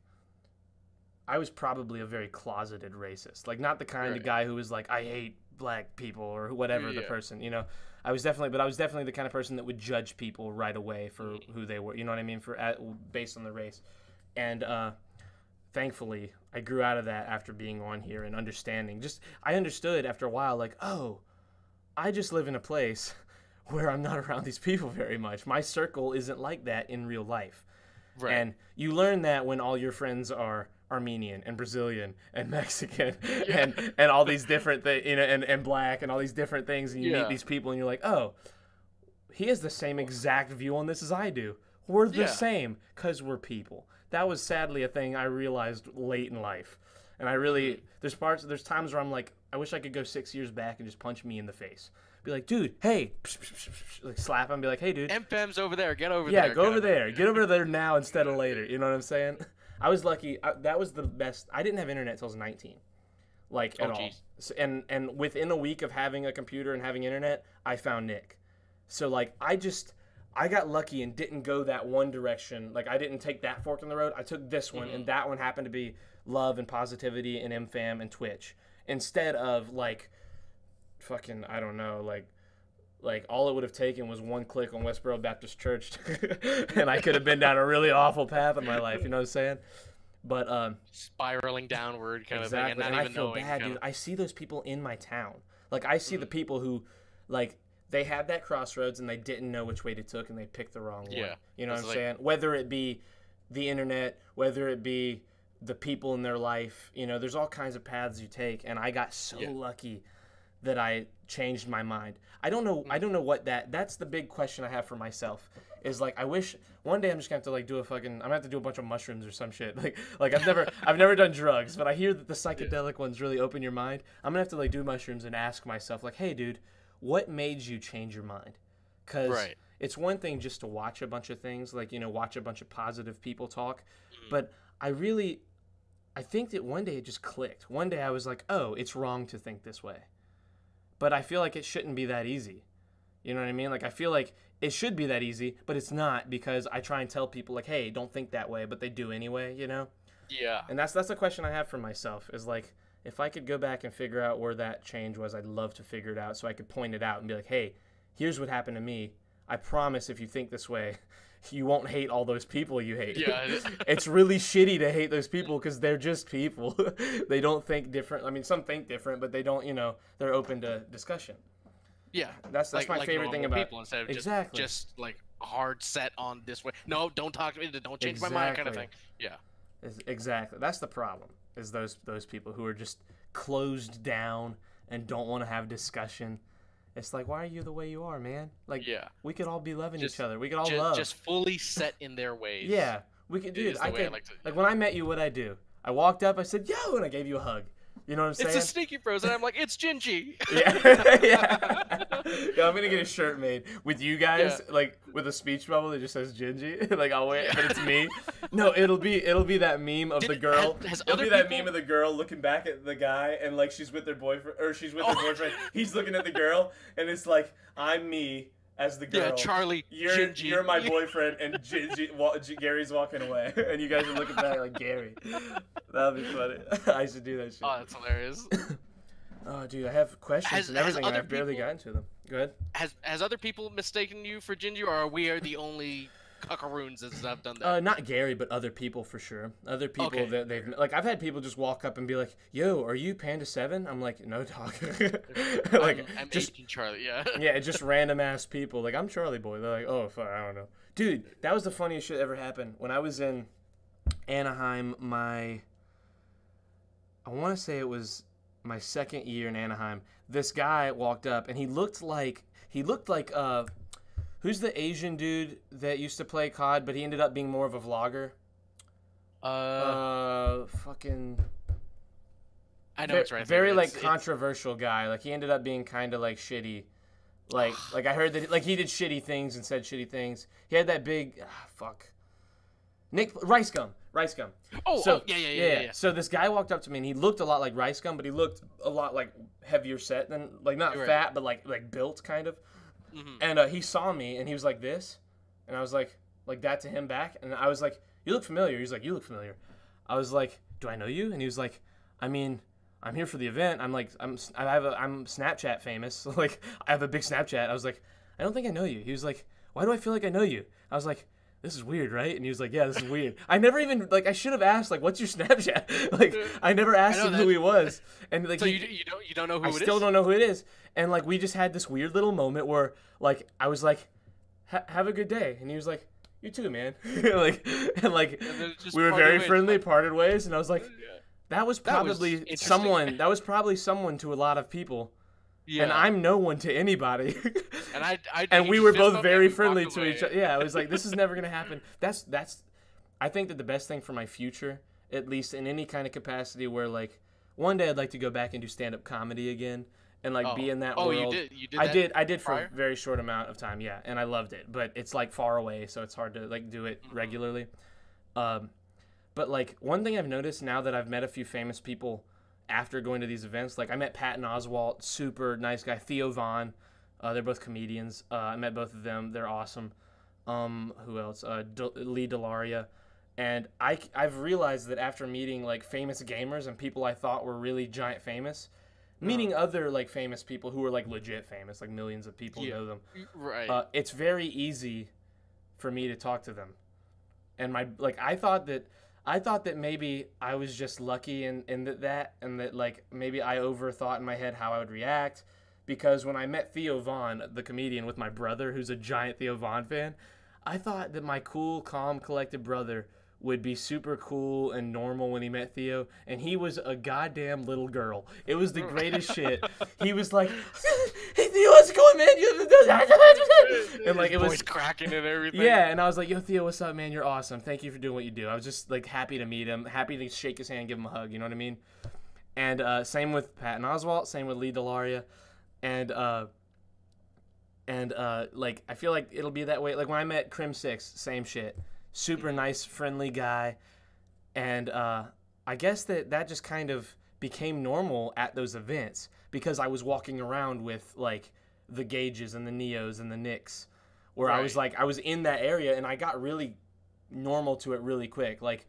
I was probably a very closeted racist. Like not the kind of guy who was like, I hate black people or whatever the person, you know. I was definitely the kind of person that would judge people right away for who they were. You know what I mean? Based on the race. And thankfully, I grew out of that after being on here and understanding. I understood after a while, like, oh, I just live in a place where I'm not around these people very much. My circle isn't like that in real life. Right. And you learn that when all your friends are Armenian and Brazilian and Mexican and all these different things, you know, and black and all these different things, and you meet these people and you're like, oh, he has the same exact view on this as I do. We're the same because we're people. That was sadly a thing I realized late in life. And I really, there's times where I'm like, I wish I could go 6 years back and just punch me in the face. Be like, dude, hey, like slap him, be like, hey, dude. MFEM's over there, get over there. Yeah, go over there. Get over there now instead of later. You know what I'm saying? I was lucky. That was the best. I didn't have internet till I was 19, like at all. So, and within a week of having a computer and having internet, I found Nick. So like I got lucky and didn't go that one direction. Like I didn't take that fork in the road. I took this one, and that one happened to be love and positivity and MFAM and Twitch, instead of like fucking, I don't know, like all it would have taken was one click on Westboro Baptist Church and I could have been down a really awful path in my life, you know what I'm saying? But spiraling downward kind of thing, and not even I feel knowing, bad, dude. I see those people in my town. Like I see the people who like they had that crossroads and they didn't know which way to take and they picked the wrong one. You know what I'm saying? Whether it be the internet, whether it be the people in their life, you know, there's all kinds of paths you take, and I got so lucky that I changed my mind. I don't know what that's the big question I have for myself, is like, I wish one day I'm just gonna have to like I'm gonna have to do a bunch of mushrooms or some shit. Like I've never done drugs, but I hear that the psychedelic ones really open your mind. I'm gonna have to like do mushrooms and ask myself like, hey dude, what made you change your mind? Cause it's one thing just to watch a bunch of things, like, you know, watch a bunch of positive people talk, but I think that one day it just clicked. One day I was like, oh, it's wrong to think this way. But I feel like it shouldn't be that easy. You know what I mean? Like, I feel like it should be that easy, but it's not, because I try and tell people, like, hey, don't think that way, but they do anyway, you know? Yeah. And that's the question I have for myself, is, like, if I could go back and figure out where that change was, I'd love to figure it out so I could point it out and be like, hey, here's what happened to me. I promise if you think this way, you won't hate all those people you hate. Yeah. It's really shitty to hate those people because they're just people. They don't think different. I mean, some think different, but they don't, they're open to discussion. Yeah. That's my favorite thing about people instead of just like hard set on this way. No, don't talk to me. Don't change my mind kind of thing. Yeah. Exactly. That's the problem, is those people who are just closed down and don't want to have discussion. It's like, why are you the way you are, man? Like, we could all be loving each other. We could all love. Just fully set in their ways. Yeah, we could, dude. Like when I met you, what'd I do? I walked up, I said, yo, and I gave you a hug. You know what I'm saying? It's the Sneaky Bros, and I'm like, it's Gingy. Yeah, I'm gonna get a shirt made with you guys, like with a speech bubble that just says Gingy. Like I'll wear it, but it's me. No, it'll be that meme of the girl. That meme of the girl looking back at the guy, and like she's with their boyfriend, or she's with her boyfriend. He's looking at the girl, and it's like, I'm me as the girl. Yeah, Charlie. You're my boyfriend, and Gary's walking away, and you guys are looking back like Gary. That'd be funny. I should do that shit. Oh, that's hilarious. Oh, dude, I have questions and everything, and I've barely gotten to them. Go ahead. Has other people mistaken you for Gingy, or are we the only cuckaroons that have done that? Not Gary, but other people for sure. Other people that they've like. I've had people just walk up and be like, "Yo, are you Panda 7?" I'm like, "No, dog." Like, I'm just Charlie. Yeah. Yeah, just random ass people. Like, I'm Charlie Boy. They're like, "Oh, fuck, I don't know." Dude, that was the funniest shit ever happened when I was in Anaheim. I want to say it was my second year in Anaheim. This guy walked up and he looked like who's the Asian dude that used to play COD, but he ended up being more of a vlogger? Fucking. I know it's right. Very controversial guy. Like he ended up being kind of like shitty. Like I heard that like he did shitty things and said shitty things. He had that big Nick Rice Gum. Yeah. So this guy walked up to me and he looked a lot like Rice Gum, but he looked a lot like heavier set than like not fat, but like built kind of. Mm-hmm. And he saw me and he was like this, and I was like that to him back, and I was like, "You look familiar." He's like, "You look familiar." I was like, "Do I know you?" And he was like, "I mean, I'm here for the event. I'm Snapchat famous. Like I have a big Snapchat." I was like, "I don't think I know you." He was like, "Why do I feel like I know you?" I was like, "This is weird, right?" And he was like, "Yeah, this is weird." I never even I should have asked what's your Snapchat? Like I never asked him who he was. And like so you don't know who it is? I still don't know who it is. And like we just had this weird little moment where like I was like, "Have a good day," and he was like, "You too, man." we were very friendly, parted ways, and I was like, that was probably someone. That was probably someone to a lot of people. Yeah. And I'm no one to anybody. And we were both very friendly to each other. Yeah, I was like, this is never gonna happen. That's. I think that the best thing for my future, at least in any kind of capacity, where like one day I'd like to go back and do stand-up comedy again, and like be in that world. Oh, you did. I did for a very short amount of time. Yeah, and I loved it, but it's like far away, so it's hard to like do it regularly. But like one thing I've noticed now that I've met a few famous people after going to these events, like I met Patton Oswalt, super nice guy. Theo Von, they're both comedians. I met both of them. They're awesome. Who else? Lee Delaria. And I've realized that after meeting like famous gamers and people I thought were really giant famous, meeting other like famous people who are like legit famous, like millions of people know them. Right. It's very easy for me to talk to them. And I thought that maybe I was just lucky in that like maybe I overthought in my head how I would react, because when I met Theo Von, the comedian, with my brother who's a giant Theo Von fan, I thought that my cool, calm, collected brother would be super cool and normal when he met Theo, and he was a goddamn little girl. It was the greatest shit. He was like, "Hey Theo, how's it going, man?" And like it was cracking and everything. Yeah, and I was like, "Yo Theo, what's up, man? You're awesome. Thank you for doing what you do." I was just like happy to meet him, happy to shake his hand, give him a hug. You know what I mean? And same with Patton Oswalt, same with Lee Delaria, and like I feel like it'll be that way. Like when I met Crim 6, same shit. Super nice, friendly guy, and I guess that just kind of became normal at those events because I was walking around with like the Gages and the Neos and the Nicks, where I was in that area, and I got really normal to it really quick. Like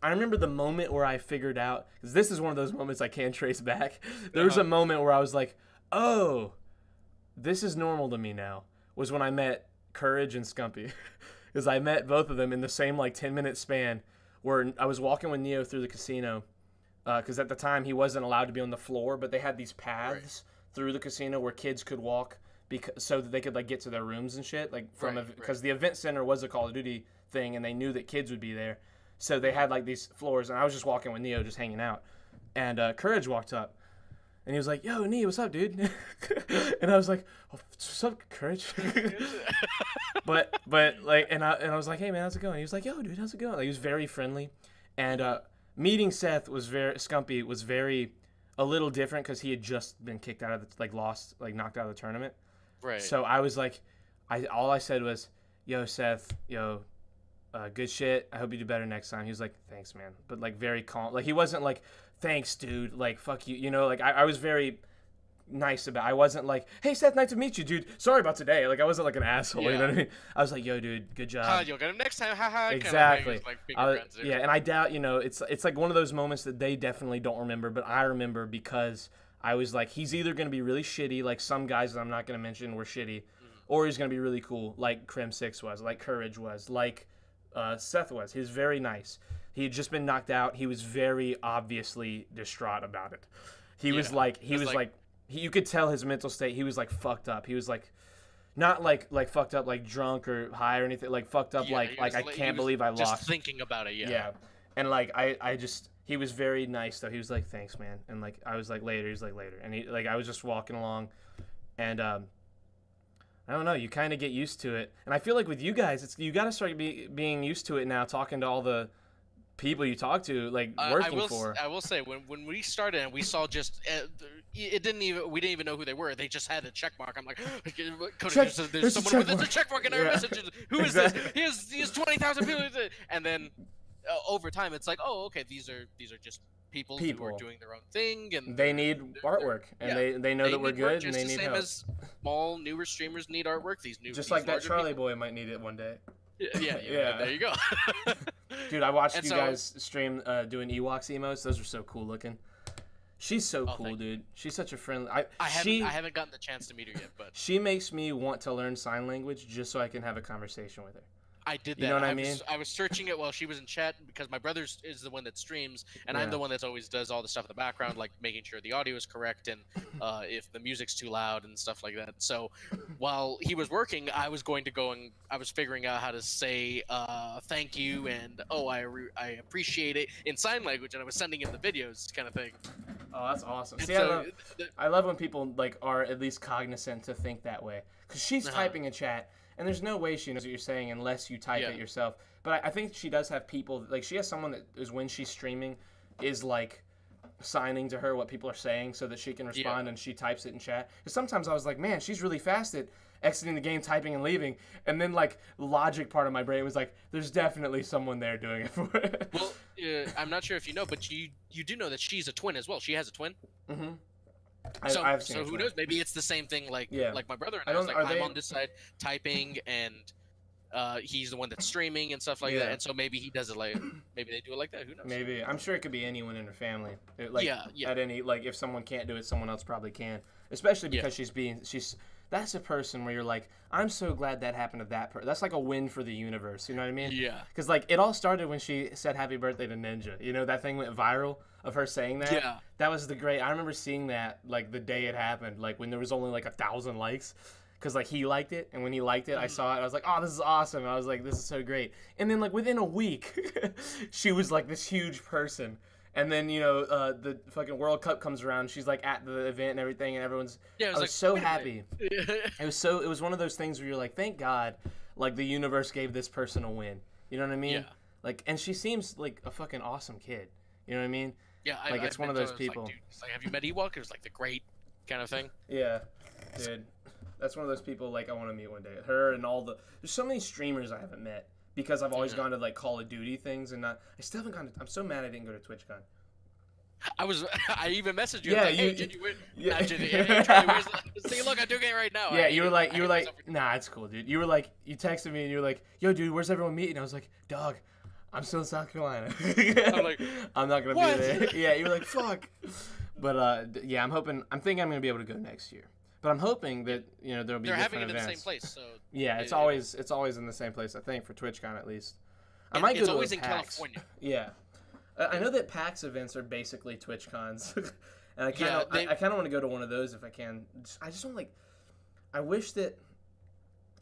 I remember the moment where I figured out, because this is one of those moments I can't trace back. There was a moment where I was like, "Oh, this is normal to me now." Was when I met Courage and Scumpy, because I met both of them in the same like 10-minute span, where I was walking with Neo through the casino, because at the time he wasn't allowed to be on the floor, but they had these paths through the casino where kids could walk so that they could like get to their rooms and shit, like because the event center was a Call of Duty thing, and they knew that kids would be there, so they had like these floors, and I was just walking with Neo, just hanging out, and Courage walked up. And he was like, "Yo, Nee, what's up, dude?" And I was like, "Oh, what's up, Courage?" but like, and I was like, "Hey, man, how's it going?" He was like, "Yo, dude, how's it going?" Like, he was very friendly, and meeting Seth was Scumpy was a little different because he had just been kicked out of knocked out of the tournament. Right. So I was like, all I said was, "Yo, Seth, good shit. I hope you do better next time." He was like, "Thanks, man," but like very calm. Like he wasn't like, "Thanks, dude. Like, fuck you." You know, like I was very nice about it. I wasn't like, "Hey, Seth, nice to meet you, dude. Sorry about today." Like I wasn't like an asshole. You know what I mean? I was like, "Yo, dude, good job. You'll get him next time." Haha. Exactly. Yeah, and I doubt, it's like one of those moments that they definitely don't remember, but I remember because I was like, he's either gonna be really shitty, like some guys that I'm not gonna mention were shitty, or he's gonna be really cool, like Crim 6 was, like Courage was, like Seth was. He was very nice. He had just been knocked out. He was very obviously distraught about it. He was like, you could tell his mental state. He was like fucked up. He was like, not like fucked up, like drunk or high or anything. Like fucked up, like I can't believe I lost. Just thinking about it, yeah. And like he was very nice though. He was like, "Thanks, man." And like I was like, "Later." He's like, "Later." And I was just walking along, and I don't know. You kind of get used to it, and I feel like with you guys, you got to start being used to it now. Talking to all the people you talk to, like working for. I will say when we started and we saw just we didn't even know who they were. They just had a check mark. I'm like, there's someone with a check mark in our messages. Who is this? He has 20,000 people. And then over time, it's like, oh, okay, these are just people who are doing their own thing, and they need artwork, and they know that we're good, and they need help. Just the same as small newer streamers need artwork. These like that Charlie boy might need it one day. Yeah. There you go. Dude, I watched you guys stream doing Ewoks emotes. Those are so cool looking. She's so cool, dude. She's such a friendly. I haven't gotten the chance to meet her yet, but she makes me want to learn sign language just so I can have a conversation with her. I did that. You know what I mean? I was searching it while she was in chat because my brother is the one that streams, and I'm the one that always does all the stuff in the background, like making sure the audio is correct and if the music's too loud and stuff like that. So while he was working, I was going to go and I was figuring out how to say thank you and I appreciate it in sign language, and I was sending him the videos kind of thing. Oh, that's awesome. See, I love when people like are at least cognizant to think that way, because she's typing in chat. And there's no way she knows what you're saying unless you type it yourself. But I think she does have people, like she has someone that is, when she's streaming, is like signing to her what people are saying so that she can respond and she types it in chat. Because sometimes I was like, man, she's really fast at exiting the game, typing and leaving. And then like logic part of my brain was like, there's definitely someone there doing it for her. Well, I'm not sure if you know, but you do know that she's a twin as well. She has a twin. Mm-hmm. So who knows? Maybe it's the same thing like my brother and I was like, I'm on this side typing and he's the one that's streaming and stuff like that. And so maybe he does it like, maybe they do it like that. Who knows? Maybe. I'm sure it could be anyone in her family. At any, like if someone can't do it, someone else probably can. Especially because that's a person where you're like, I'm so glad that happened to that person. That's like a win for the universe. You know what I mean? Yeah. Because like it all started when she said happy birthday to Ninja. You know, that thing went viral of her saying that. Yeah. That was I remember seeing that like the day it happened, like when there was only like 1,000 likes. Because like he liked it, and when he liked it, I saw it. I was like, oh, this is awesome. I was like, this is so great. And then like within a week, she was like this huge person. And then, the fucking World Cup comes around. She's like at the event and everything, and everyone's. Yeah, I was so happy. It was one of those things where you're like, thank God, like the universe gave this person a win. You know what I mean? Yeah. Like, and she seems like a fucking awesome kid. You know what I mean? Yeah. It's one of those people. Like, dude, it's like, have you met Ewok? It was like the great kind of thing. Yeah, dude. That's one of those people like I want to meet one day. Her and all there's so many streamers I haven't met. Because I've always gone to like Call of Duty things and I still haven't gone to, I'm so mad I didn't go to TwitchCon. I even messaged you. Yeah, like, hey, did you win? Yeah. Charlie, see, look, I'm doing it right now. Yeah, you were like, nah, it's cool, dude. You were like, you texted me and you were like, yo, dude, where's everyone meeting? I was like, dog, I'm still in South Carolina. I'm like, I'm not gonna be there. Yeah, you were like, fuck. But yeah, I'm thinking I'm gonna be able to go next year. But I'm hoping that there'll be different events. They're having it in the same place, so yeah, it's always in the same place. I think for TwitchCon at least. I might go to always a in PAX. California. Yeah, I know that PAX events are basically TwitchCons, and I kind of want to go to one of those if I can. I just don't like. I wish that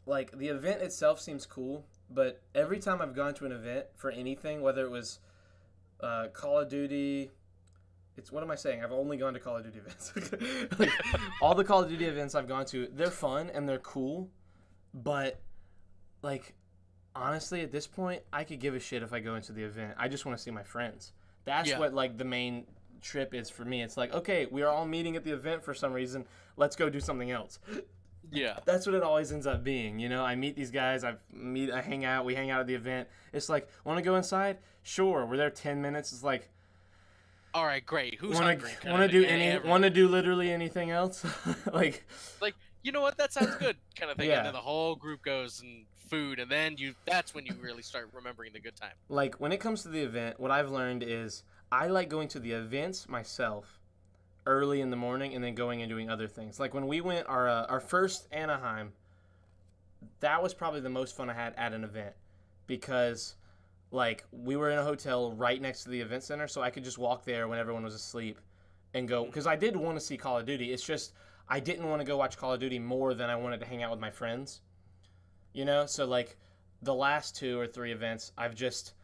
the event itself seems cool, but every time I've gone to an event for anything, whether it was Call of Duty. What am I saying? I've only gone to Call of Duty events. All the Call of Duty events I've gone to, they're fun and they're cool, but honestly, at this point, I could give a shit if I go into the event. I just want to see my friends. That's what the main trip is for me. It's okay, we are all meeting at the event for some reason. Let's go do something else. Yeah. That's what it always ends up being. I meet these guys. I hang out. We hang out at the event. It's want to go inside? Sure. We're there 10 minutes. It's all right, great. Who's hungry? Want to do literally anything else? You know what? That sounds good, kind of thing. Yeah. And then the whole group goes and food, and then that's when you really start remembering the good time. When it comes to the event, what I've learned is I like going to the events myself early in the morning and then going and doing other things. When we went our first Anaheim, that was probably the most fun I had at an event because we were in a hotel right next to the event center, so I could just walk there when everyone was asleep and go, because I did want to see Call of Duty. It's just I didn't want to go watch Call of Duty more than I wanted to hang out with my friends. So the last 2 or 3 events, I've just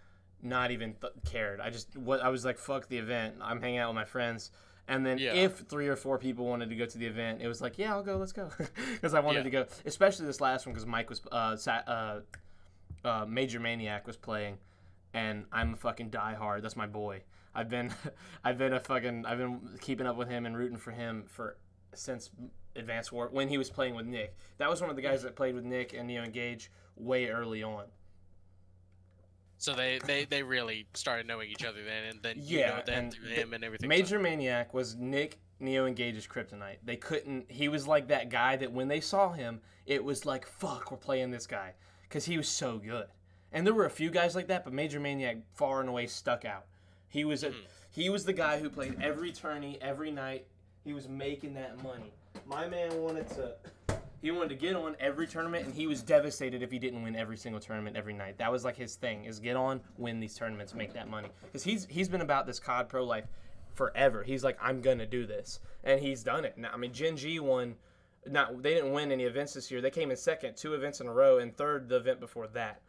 not even cared. I was fuck the event. I'm hanging out with my friends. And then if 3 or 4 people wanted to go to the event, it was yeah, I'll go, let's go. Because I wanted to go, especially this last one because Mike was Major Maniac was playing. And I'm a fucking diehard. That's my boy. I've been keeping up with him and rooting for him since Advanced War when he was playing with Nick. That was one of the guys that played with Nick and Neo Engage way early on. So they really started knowing each other then, and then through him and everything. Major Maniac was Nick Neo Engage's kryptonite. They couldn't. He was that guy that when they saw him, it was fuck, we're playing this guy because he was so good. And there were a few guys like that, but Major Maniac far and away stuck out. He was the guy who played every tourney, every night. He was making that money. My man wanted to get on every tournament, and he was devastated if he didn't win every single tournament every night. That was his thing, is get on, win these tournaments, make that money. Because he's been about this COD Pro life forever. He's I'm going to do this. And he's done it. Now, Gen G won. They didn't win any events this year. They came in second 2 events in a row, and third the event before that.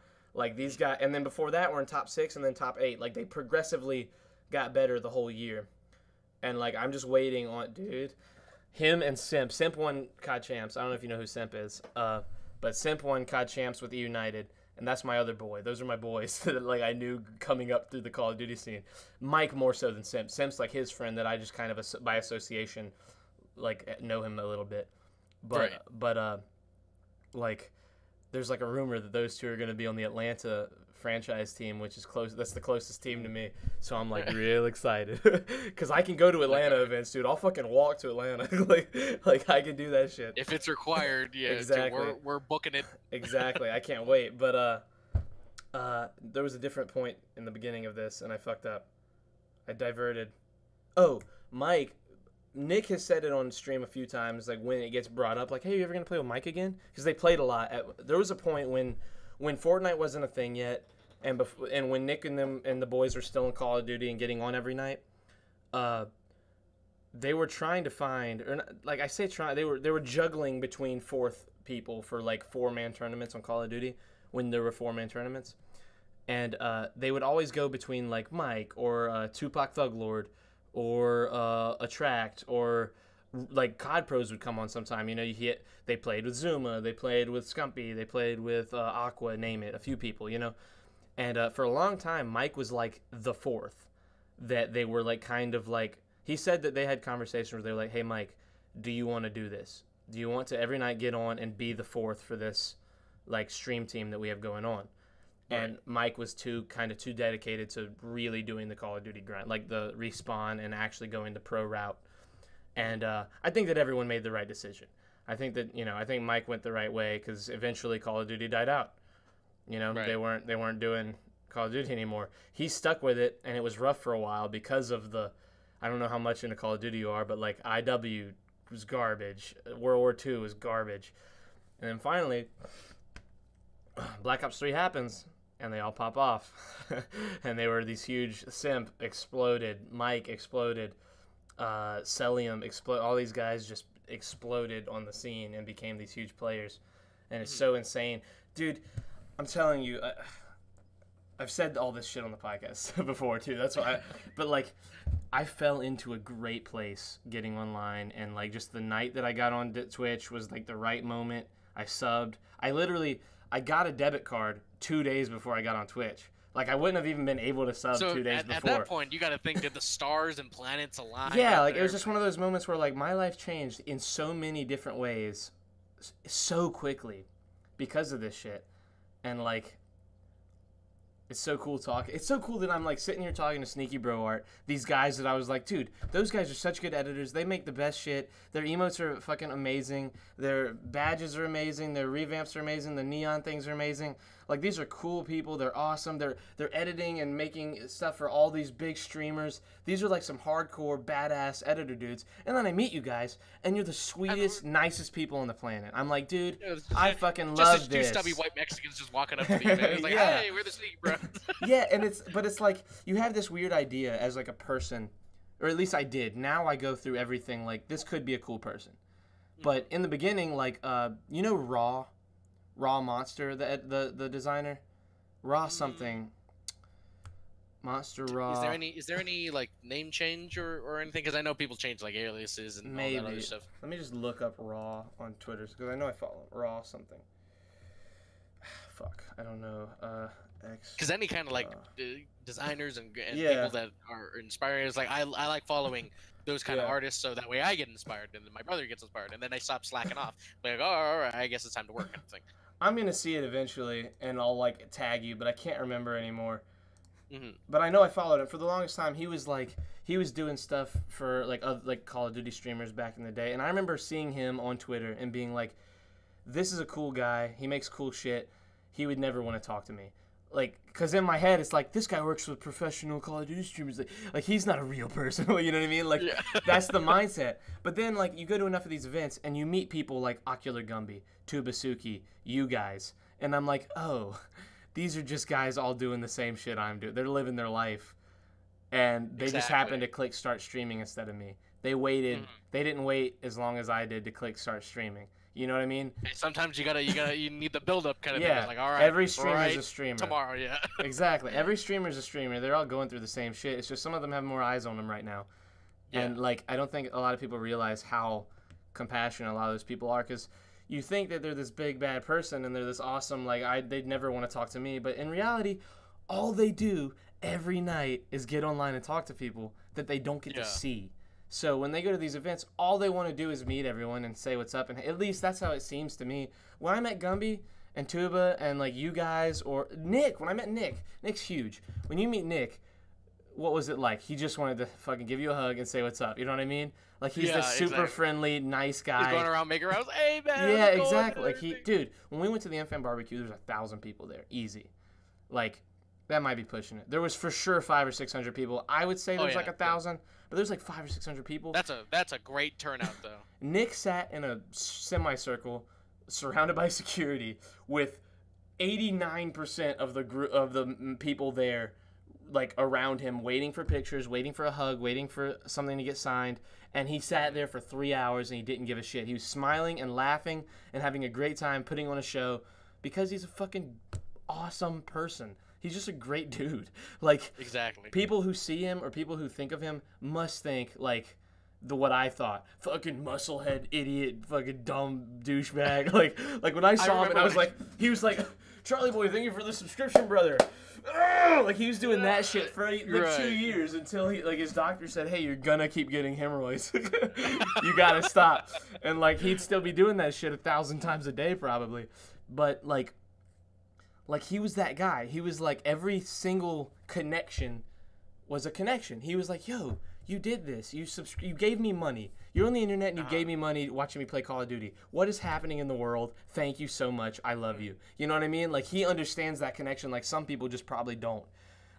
These guys, and then before that, we're in top 6 and then top 8. They progressively got better the whole year. And, I'm just waiting on, dude, him and Simp. Simp won COD Champs. I don't know if you know who Simp is. But Simp won COD Champs with United, and that's my other boy. Those are my boys that, I knew coming up through the Call of Duty scene. Mike more so than Simp. Simp's, his friend that I just kind of, by association, know him a little bit. But there's a rumor that those 2 are going to be on the Atlanta franchise team, which is close. That's the closest team to me. So I'm real excited because I can go to Atlanta events, dude. I'll fucking walk to Atlanta. I can do that shit if it's required. Yeah, exactly. Dude, we're booking it. Exactly. I can't wait. But there was a different point in the beginning of this, and I fucked up. I diverted. Oh, Mike. Nick has said it on stream a few times, when it gets brought up, hey, you ever gonna play with Mike again? Because they played a lot. There was a point when Fortnite wasn't a thing yet, and when Nick and them and the boys were still in Call of Duty and getting on every night, they were trying to find, or I say trying, they were juggling between 4th people for 4-man tournaments on Call of Duty when there were 4-man tournaments, and they would always go between Mike or Tupac Thug Lord. Or Attract, or COD Pros would come on sometime. They played with Zuma, they played with Scumpy, they played with Aqua, name it, a few people, And for a long time, Mike was the 4th that they were he said that they had conversations where they were hey Mike, do you want to do this? Do you want to every night get on and be the 4th for this stream team that we have going on? And Mike was too dedicated to really doing the Call of Duty grind, the respawn and actually going the pro route. And I think that everyone made the right decision. I think that I think Mike went the right way because eventually Call of Duty died out. They weren't doing Call of Duty anymore. He stuck with it, and it was rough for a while because of I don't know how much into Call of Duty you are, but IW was garbage. World War II was garbage. And then finally, Black Ops 3 happens, and they all pop off. And they were these huge. Simp exploded. Mike exploded. Celium exploded. All these guys just exploded on the scene and became these huge players. And it's so insane. Dude, I'm telling you, I've said all this shit on the podcast before, too. That's why. But, like, I fell into a great place getting online. And, like, just the night that I got on Twitch was, like, the right moment. I subbed. I got a debit card 2 days before I got on Twitch. Like, I wouldn't have even been able to sub 2 days before. At that point, you got to think, did the stars and planets align? Yeah, like, it was just one of those moments where, like, my life changed in so many different ways so quickly because of this shit. And, like, it's so cool talking. It's so cool that I'm, like, sitting here talking to SneakyBroArt, these guys that I was like, dude, those guys are such good editors. They make the best shit. Their emotes are fucking amazing. Their badges are amazing. Their revamps are amazing. The neon things are amazing. Like, these are cool people. They're awesome. They're editing and making stuff for all these big streamers. These are, like, some hardcore, badass editor dudes. And then I meet you guys, and you're the sweetest, nicest people on the planet. I'm like, dude, I fucking love this. Just two stubby white Mexicans just walking up to the event. It's like, hey, we're the Sneaky Bro. Yeah, and it's like, you have this weird idea as, like, a person, or at least I did. Now I go through everything, like, this could be a cool person. But in the beginning, like, you know Raw Monster, the designer? Raw something. Monster Raw. Is there any like name change or anything? Because I know people change like aliases and all that other stuff. Let me just look up Raw on Twitter because I know I follow Raw something. Fuck, I don't know. Because any kind of like designers and people that are inspiring is like I like following those kind of artists, so that way I get inspired and then my brother gets inspired and then I stop slacking off. Like, oh, all right, I guess it's time to work kind of thing. I'm gonna see it eventually, and I'll like tag you, but I can't remember anymore. But I know I followed him for the longest time. He was doing stuff for like Call of Duty streamers back in the day, and I remember seeing him on Twitter and being like, "This is a cool guy. He makes cool shit. He would never want to talk to me." Like, because in my head, it's like, this guy works with professional Call of Duty streamers. Like he's not a real person. You know what I mean? Like, that's the mindset. But then, like, you go to enough of these events, and you meet people like Ocular Gumby, Tubasuki, you guys. And I'm like, oh, these are just guys all doing the same shit I'm doing. They're living their life. And they just happened to click start streaming instead of me. They waited. They didn't wait as long as I did to click start streaming. You know what I mean? Sometimes you need the build up kind of thing. It's like, all right, every streamer is a streamer. Tomorrow, Exactly. Every streamer is a streamer. They're all going through the same shit. It's just some of them have more eyes on them right now. And like, I don't think a lot of people realize how compassionate a lot of those people are, because you think that they're this big bad person and they're this awesome, like they'd never want to talk to me, but in reality, all they do every night is get online and talk to people that they don't get to see. So when they go to these events, all they want to do is meet everyone and say what's up. And at least that's how it seems to me. When I met Gumby and Tuba and like you guys, or Nick, when I met Nick's huge. When you meet Nick, what was it like? He just wanted to fucking give you a hug and say what's up. You know what I mean? Like, he's this super friendly, nice guy. He's going around making rounds. Hey, man. Yeah, exactly. Like, dude, when we went to the MFAN barbecue, there was 1,000 people there. Easy. Like, that might be pushing it. There was for sure 500 or 600 people. I would say there was like 1,000, but there's like 500 or 600 people. That's a great turnout, though. Nick sat in a semicircle, surrounded by security, with 89% of the people there, like, around him, waiting for pictures, waiting for a hug, waiting for something to get signed. And he sat there for 3 hours and he didn't give a shit. He was smiling and laughing and having a great time putting on a show because he's a fucking awesome person. He's just a great dude. Like, exactly. People who see him or people who think of him must think, like, what I thought. Fucking musclehead, idiot, fucking dumb douchebag. Like when I saw him, and I was like, he was like, Charlie boy, thank you for the subscription, brother. Like, he was doing that shit for like 2 years until his doctor said, hey, you're gonna keep getting hemorrhoids. You gotta stop. And like, he'd still be doing that shit 1,000 times a day probably. But like he was that guy. He was like, every single connection was a connection. He was like, yo, you did this. You gave me money. You're on the internet and you gave me money watching me play Call of Duty. What is happening in the world? Thank you so much. I love you. You know what I mean? Like, he understands that connection like some people just probably don't.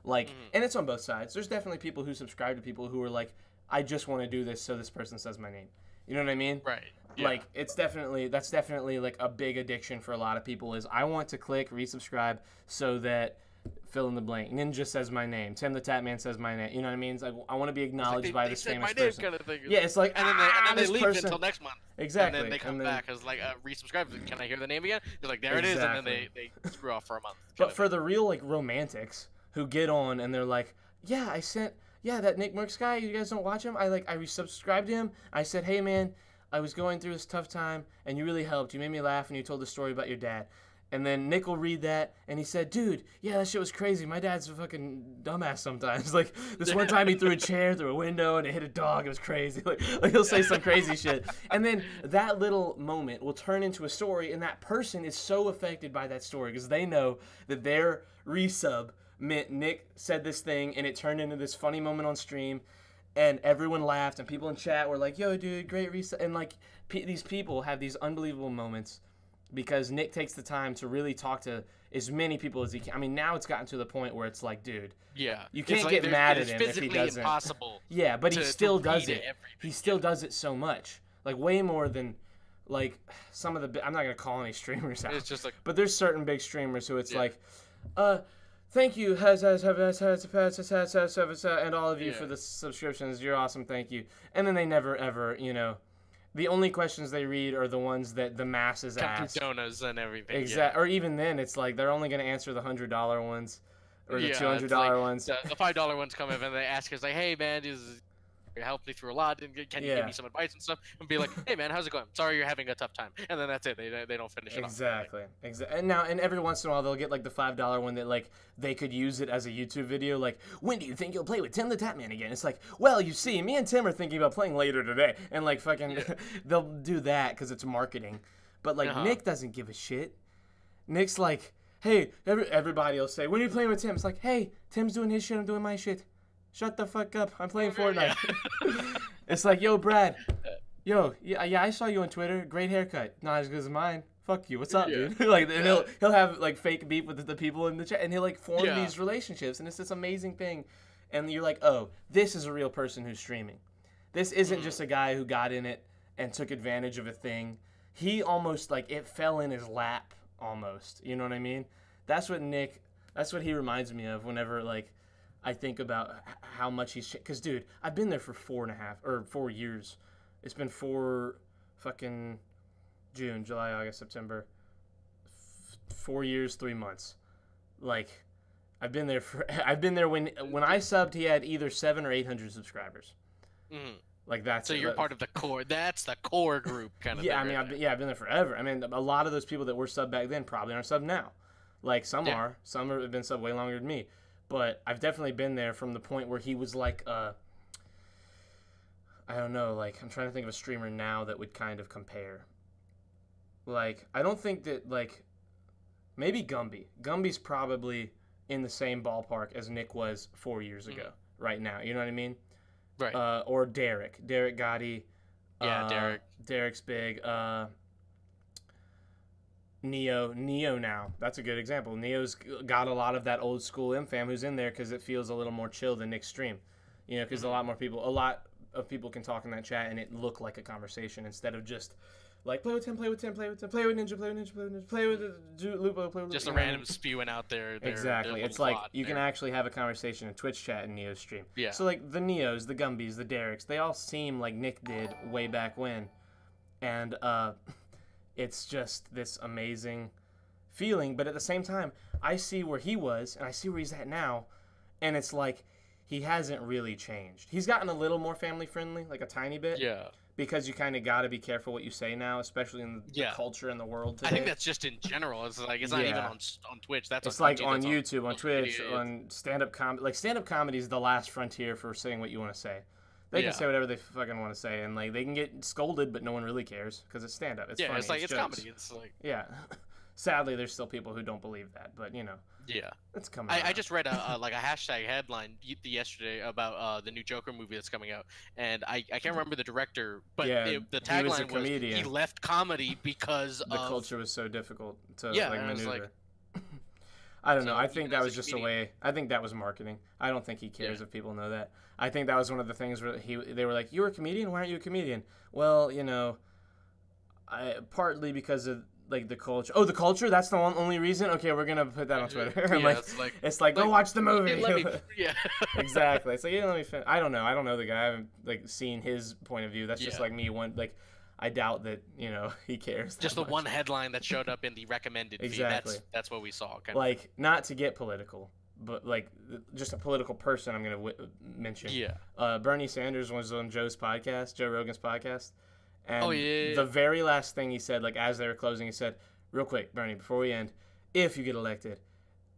Like, and it's on both sides. There's definitely people who subscribe to people who are like, I just want to do this so this person says my name. You know what I mean? Right. Yeah. Like, that's definitely like a big addiction for a lot of people is I want to click resubscribe so that fill in the blank. Ninja says my name. Tim the Tatman says my name. You know what I mean? It's like I want to be acknowledged by this famous person. Kind of thing. Yeah, it's like and then they leave until next month. Exactly. And then they come back as like resubscribe. Can I hear the name again? They're like, there it is, and then they screw off for a month. But for the real like romantics who get on and they're like, that Nick Merckx guy, you guys don't watch him? I resubscribed him. I said, hey man, I was going through this tough time and you really helped. You made me laugh and you told the story about your dad. And then Nick will read that, and he said, dude, yeah, that shit was crazy. My dad's a fucking dumbass sometimes. Like, this one time he threw a chair through a window, and it hit a dog. It was crazy. Like he'll say some crazy shit. And then that little moment will turn into a story, and that person is so affected by that story because they know that their resub meant Nick said this thing, and it turned into this funny moment on stream, and everyone laughed, and people in chat were like, yo, dude, great resub. And, like, these people have these unbelievable moments because Nick takes the time to really talk to as many people as he can. I mean, now it's gotten to the point where it's like, dude, you can't get mad at him if he doesn't. Impossible. Yeah, but he still does it. He still does it so much, like way more than like some of the. I'm not gonna call any streamers out. It's just like, but there's certain big streamers who it's like, thank you, and all of you for the subscriptions. You're awesome. Thank you. And then they never ever, the only questions they read are the ones that the masses ask. Donuts and everything. Exactly. Or even then, it's like they're only going to answer the $100 ones or the $200 ones. The $5 ones come in and they ask us like, "Hey man, you helped me through a lot. And can you give me some advice and stuff?" And be like, "Hey man, how's it going? Sorry you're having a tough time." And then that's it. They don't finish it off. Exactly. And every once in a while they'll get like the $5 one that like they could use it as a YouTube video. Like, when do you think you'll play with Tim the Tatman again? It's like, well, you see, me and Tim are thinking about playing later today, and like fucking, they'll do that because it's marketing. But like Nick doesn't give a shit. Nick's like, hey, everybody will say, when are you playing with Tim? It's like, hey, Tim's doing his shit, I'm doing my shit. Shut the fuck up. I'm playing Fortnite. It's like, yo, Brad. Yo, I saw you on Twitter. Great haircut. Not as good as mine. Fuck you. What's up, dude? Like, and he'll have like fake beef with the people in the chat, and he'll like form these relationships, and it's this amazing thing. And you're like, oh, this is a real person who's streaming. This isn't just a guy who got in it and took advantage of a thing. He almost like it fell in his lap almost. You know what I mean? That's what he reminds me of whenever like I think about how much he's... Because, dude, I've been there for 4 years. It's been 4 fucking... June, July, August, September. 4 years, 3 months. Like, I've been there when I subbed, he had either 700 or 800 subscribers. Mm-hmm. Like, that's... So you're part of the core. That's the core group kind of thing. I mean, I've been there forever. I mean, a lot of those people that were subbed back then probably aren't subbed now. Like, some are. Some have been subbed way longer than me. But I've definitely been there from the point where he was like, I don't know, like, I'm trying to think of a streamer now that would kind of compare. Like, I don't think that, like, maybe Gumby. Gumby's probably in the same ballpark as Nick was 4 years ago, right now. You know what I mean? Right. Or Derek Gotti. Yeah, Derek. Derek's big. Neo now. That's a good example. Neo's got a lot of that old school MFam who's in there because it feels a little more chill than Nick's stream. Because a lot of people can talk in that chat and it look like a conversation instead of just like play with Tim, play with Ninja, play with Ninja, play with Lupo, play with... Just a random spewing out there. Exactly. It's like you can actually have a conversation in Twitch chat in Neo's stream. Yeah. So like the Neos, the Gumbies, the Dereks, they all seem like Nick did way back when. And it's just this amazing feeling, but at the same time, I see where he was, and I see where he's at now, and it's like, he hasn't really changed. He's gotten a little more family-friendly, like a tiny bit. Yeah. Because you kind of got to be careful what you say now, especially in the culture and the world today. I think that's just in general. It's like, it's not even on Twitch. It's like on YouTube, on Twitch, on stand-up comedy. Like, stand-up comedy is the last frontier for saying what you want to say. They can say whatever they fucking want to say, and like they can get scolded, but no one really cares because it's stand-up. It's funny. It's like it's jokes. Comedy. It's like Sadly, there's still people who don't believe that, but it's coming. I just read a hashtag headline yesterday about the new Joker movie that's coming out, and I can't remember the director, but the tagline was he left comedy because the culture was so difficult to maneuver. I don't know. I think that was just a way. I think that was marketing. I don't think he cares if people know that. I think that was one of the things where they were like, "You're a comedian? Why aren't you a comedian?" Well, you know, partly because of like the culture. Oh, the culture? That's the only reason? Okay, we're gonna put that on Twitter. It's like go watch the movie. Exactly. It's like, let me finish. I don't know. I don't know the guy. I haven't like seen his point of view. That's just like me. I doubt that, he cares. Just the one headline that showed up in the recommended exactly. feed. That's what we saw. Not to get political, but just a political person I'm gonna mention. Yeah. Bernie Sanders was on Joe Rogan's podcast. And the very last thing he said, as they were closing, he said, "Real quick, Bernie, before we end, if you get elected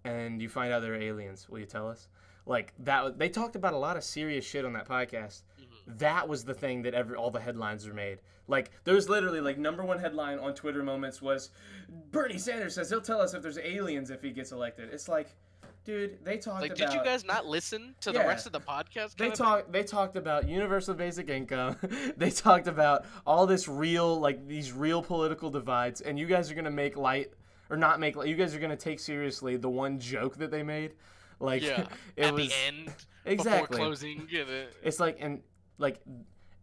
and you find out they're aliens, will you tell us?" That. They talked about a lot of serious shit on that podcast. Mm-hmm. That was the thing that all the headlines were made. There was literally number one headline on Twitter Moments was, "Bernie Sanders says he'll tell us if there's aliens if he gets elected." It's dude, they talked about... Did you guys not listen to the rest of the podcast? They talked about universal basic income. They talked about all this these real political divides, and you guys are going to make light, or not make light, you guys are going to take seriously the one joke that they made. At the end, exactly. Before closing. It's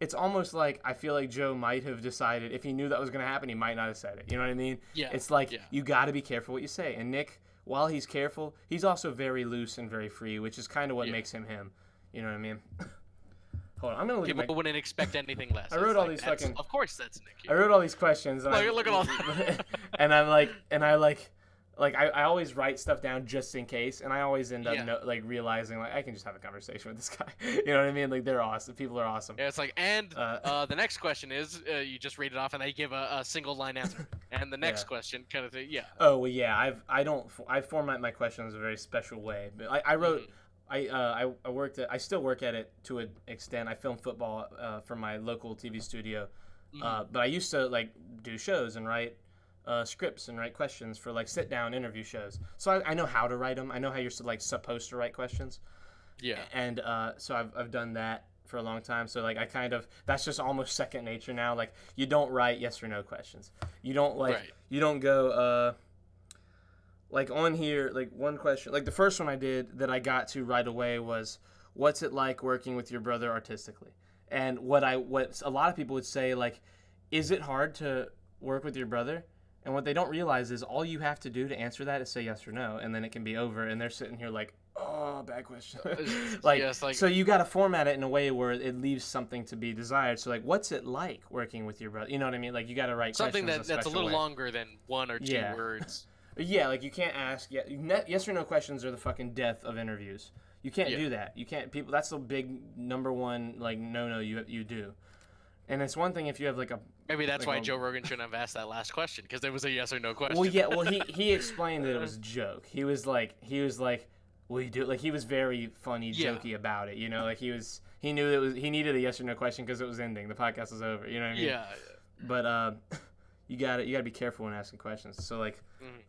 it's almost like I feel like Joe might have decided if he knew that was going to happen, he might not have said it. You know what I mean? Yeah. It's you got to be careful what you say. And Nick, while he's careful, he's also very loose and very free, which is kind of what makes him him. You know what I mean? Hold on, I'm gonna look. People wouldn't expect anything less. I wrote all these fucking. Of course, that's Nick. I wrote all these questions. And look at all that. And I always write stuff down just in case, and I always end up realizing I can just have a conversation with this guy. You know what I mean? They're awesome. People are awesome. Yeah, it's the next question is you just read it off and they give a single line answer, and the next question kind of thing. Yeah. Oh well, yeah. I format my questions in a very special way. But I wrote. Mm-hmm. I still work at it to an extent. I film football for my local TV studio, but I used to do shows and write scripts and write questions for sit-down interview shows. So I know how to write them. I know how you're supposed to write questions. Yeah. And so I've done that for a long time. So that's just almost second nature now. You don't write yes or no questions. You don't you don't go on here one question. The first one I did that I got to right away was, what's it like working with your brother artistically? And what a lot of people would say is it hard to work with your brother? And what they don't realize is all you have to do to answer that is say yes or no, and then it can be over. And they're sitting here oh, bad question. So you got to format it in a way where it leaves something to be desired. So what's it like working with your brother? You know what I mean? You got to write something questions that's a little longer than one or two words. Yeah, you can't ask. Yes or no questions are the fucking death of interviews. You can't do that. You can't. People. That's the big number one no you do. And it's one thing if you have a... Maybe that's why Joe Rogan shouldn't have asked that last question, because there was a yes or no question. Well, yeah. Well, he explained that it was a joke. He was like, "Will you do it?" He was very funny, jokey about it. You know, he knew he needed a yes or no question because it was ending. The podcast was over. You know what I mean? Yeah. But you gotta be careful when asking questions. So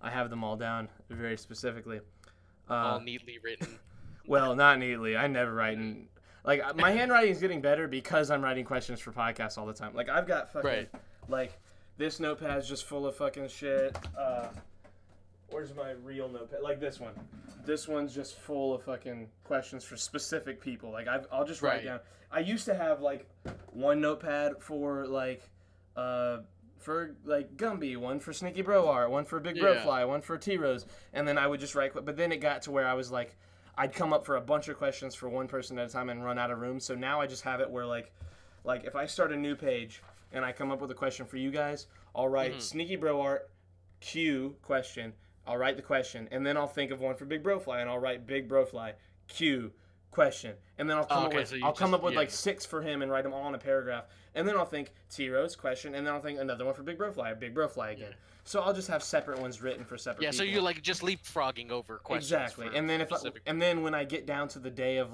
I have them all down very specifically. All neatly written. Well, not neatly. I never write in. My handwriting is getting better because I'm writing questions for podcasts all the time. I've got fucking, this notepad's just full of fucking shit. Where's my real notepad? This one. This one's just full of fucking questions for specific people. I'll just write down. I used to have, one notepad for, Gumby, one for SneakyBroArt, one for Big Bro Fly, one for T-Rose, and then I would just write, but then it got to where I was I'd come up for a bunch of questions for one person at a time and run out of room. So now I just have it where if I start a new page and I come up with a question for you guys, I'll write SneakyBroArt Q question. I'll write the question, and then I'll think of one for Big Bro Fly, and I'll write Big Bro Fly Q question, and then I'll come up with 6 for him and write them all in a paragraph, and then I'll think T-Rose question, and then I'll think another one for Big Bro Fly again. Yeah. So I'll just have separate ones written for separate people. So you're just leapfrogging over questions. Exactly. And then when I get down to the day of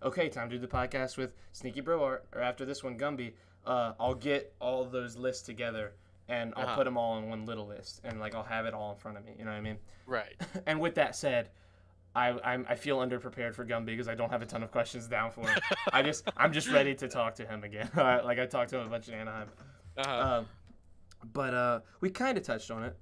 okay, time to do the podcast with SneakyBroArt, or after this one Gumby, I'll get all those lists together and I'll put them all in one little list, and I'll have it all in front of me. You know what I mean? Right. And with that said, I feel underprepared for Gumby because I don't have a ton of questions down for him. I'm just ready to talk to him again. I talked to him a bunch in Anaheim. But we kind of touched on it,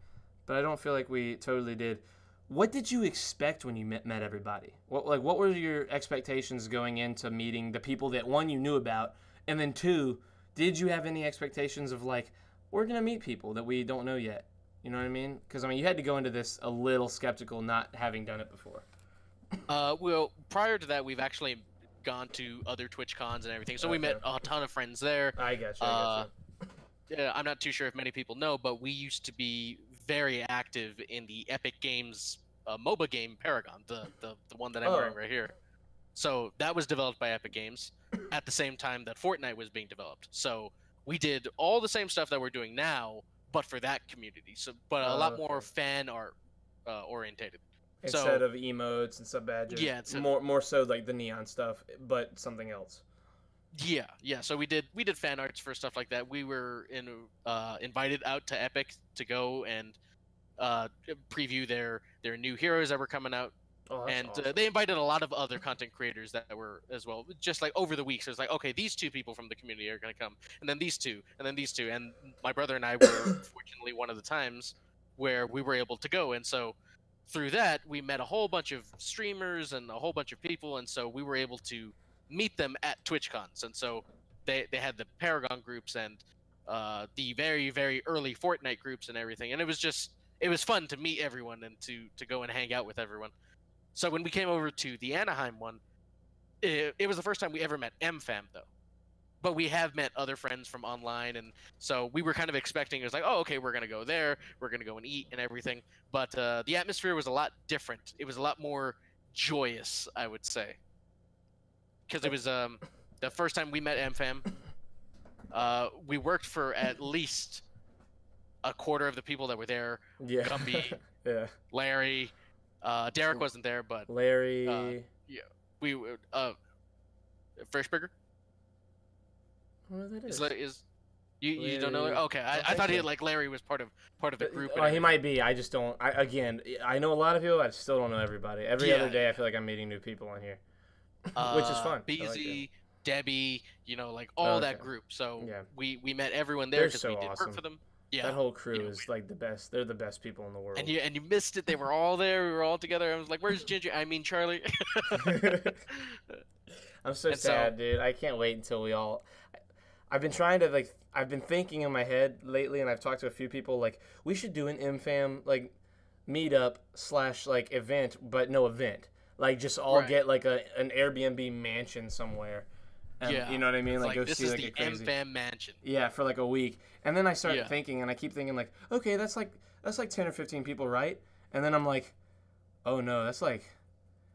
but I don't feel like we totally did. what did you expect when you met everybody? What were your expectations going into meeting the people that, one, you knew about, and then two, did you have any expectations of like, we're gonna meet people that we don't know yet? You know what I mean? Because I mean, you had to go into this a little skeptical, not having done it before. Well, prior to that, we've actually gone to other TwitchCons and everything, so we met a ton of friends there. I gotcha. Yeah, I'm not too sure if many people know, but we used to be very active in the Epic Games MOBA game Paragon, the one that I'm wearing right here. So that was developed by Epic Games at the same time that Fortnite was being developed. So we did all the same stuff that we're doing now, but for that community. So, but a lot more fan art orientated. Instead of emotes and sub badges. Yeah, more so like the neon stuff, but something else. Yeah. So we did fan arts for stuff like that. We were invited out to Epic to go and preview their new heroes that were coming out. And awesome. They invited a lot of other content creators that were as well, just like over the weeks. It was like, okay, these two people from the community are going to come, and then these two, and then these two. And my brother and I were fortunately one of the times where we were able to go. And so through that, we met a whole bunch of streamers and a whole bunch of people. And so we were able to meet them at TwitchCons. And so they had the Paragon groups and the very, very early Fortnite groups and everything. And it was fun to meet everyone and to go and hang out with everyone. So when we came over to the Anaheim one, it was the first time we ever met MFAM, though. But we have met other friends from online, and so we were kind of expecting, it was like, oh, okay, we're going to go there, we're going to go and eat and everything. But the atmosphere was a lot different. It was a lot more joyous, I would say. Because it was the first time we met MFAM. We worked for at least a quarter of the people that were there. Yeah. Gumby, yeah. Larry... Derek wasn't there, but Larry. Yeah, we Freshburger. What is you don't know? Okay, I thought he had, like, Larry was part of the group. Oh, he might be. I just don't. I know a lot of people. I still don't know everybody. Every other day, I feel like I'm meeting new people on here, which is fun. BZ, Debbie, like all that group. So we met everyone there because we did work for them. Yeah, that whole crew is like the best. They're the best people in the world. And you missed it. They were all there. We were all together. I was like, "Where's Ginger?" I mean, Charlie. I'm so sad, dude. I can't wait until we all. I've been trying to I've been thinking in my head lately, and I've talked to a few people. Like, we should do an MFAM meetup / event, but no event. Like, just all get like an Airbnb mansion somewhere. And, you know what I mean? Like, go this see is like the a crazy MFAM mansion. Yeah, for like a week. And then I started thinking, and I keep thinking like, okay, that's like 10 or 15 people, right? And then I'm like, oh no, that's like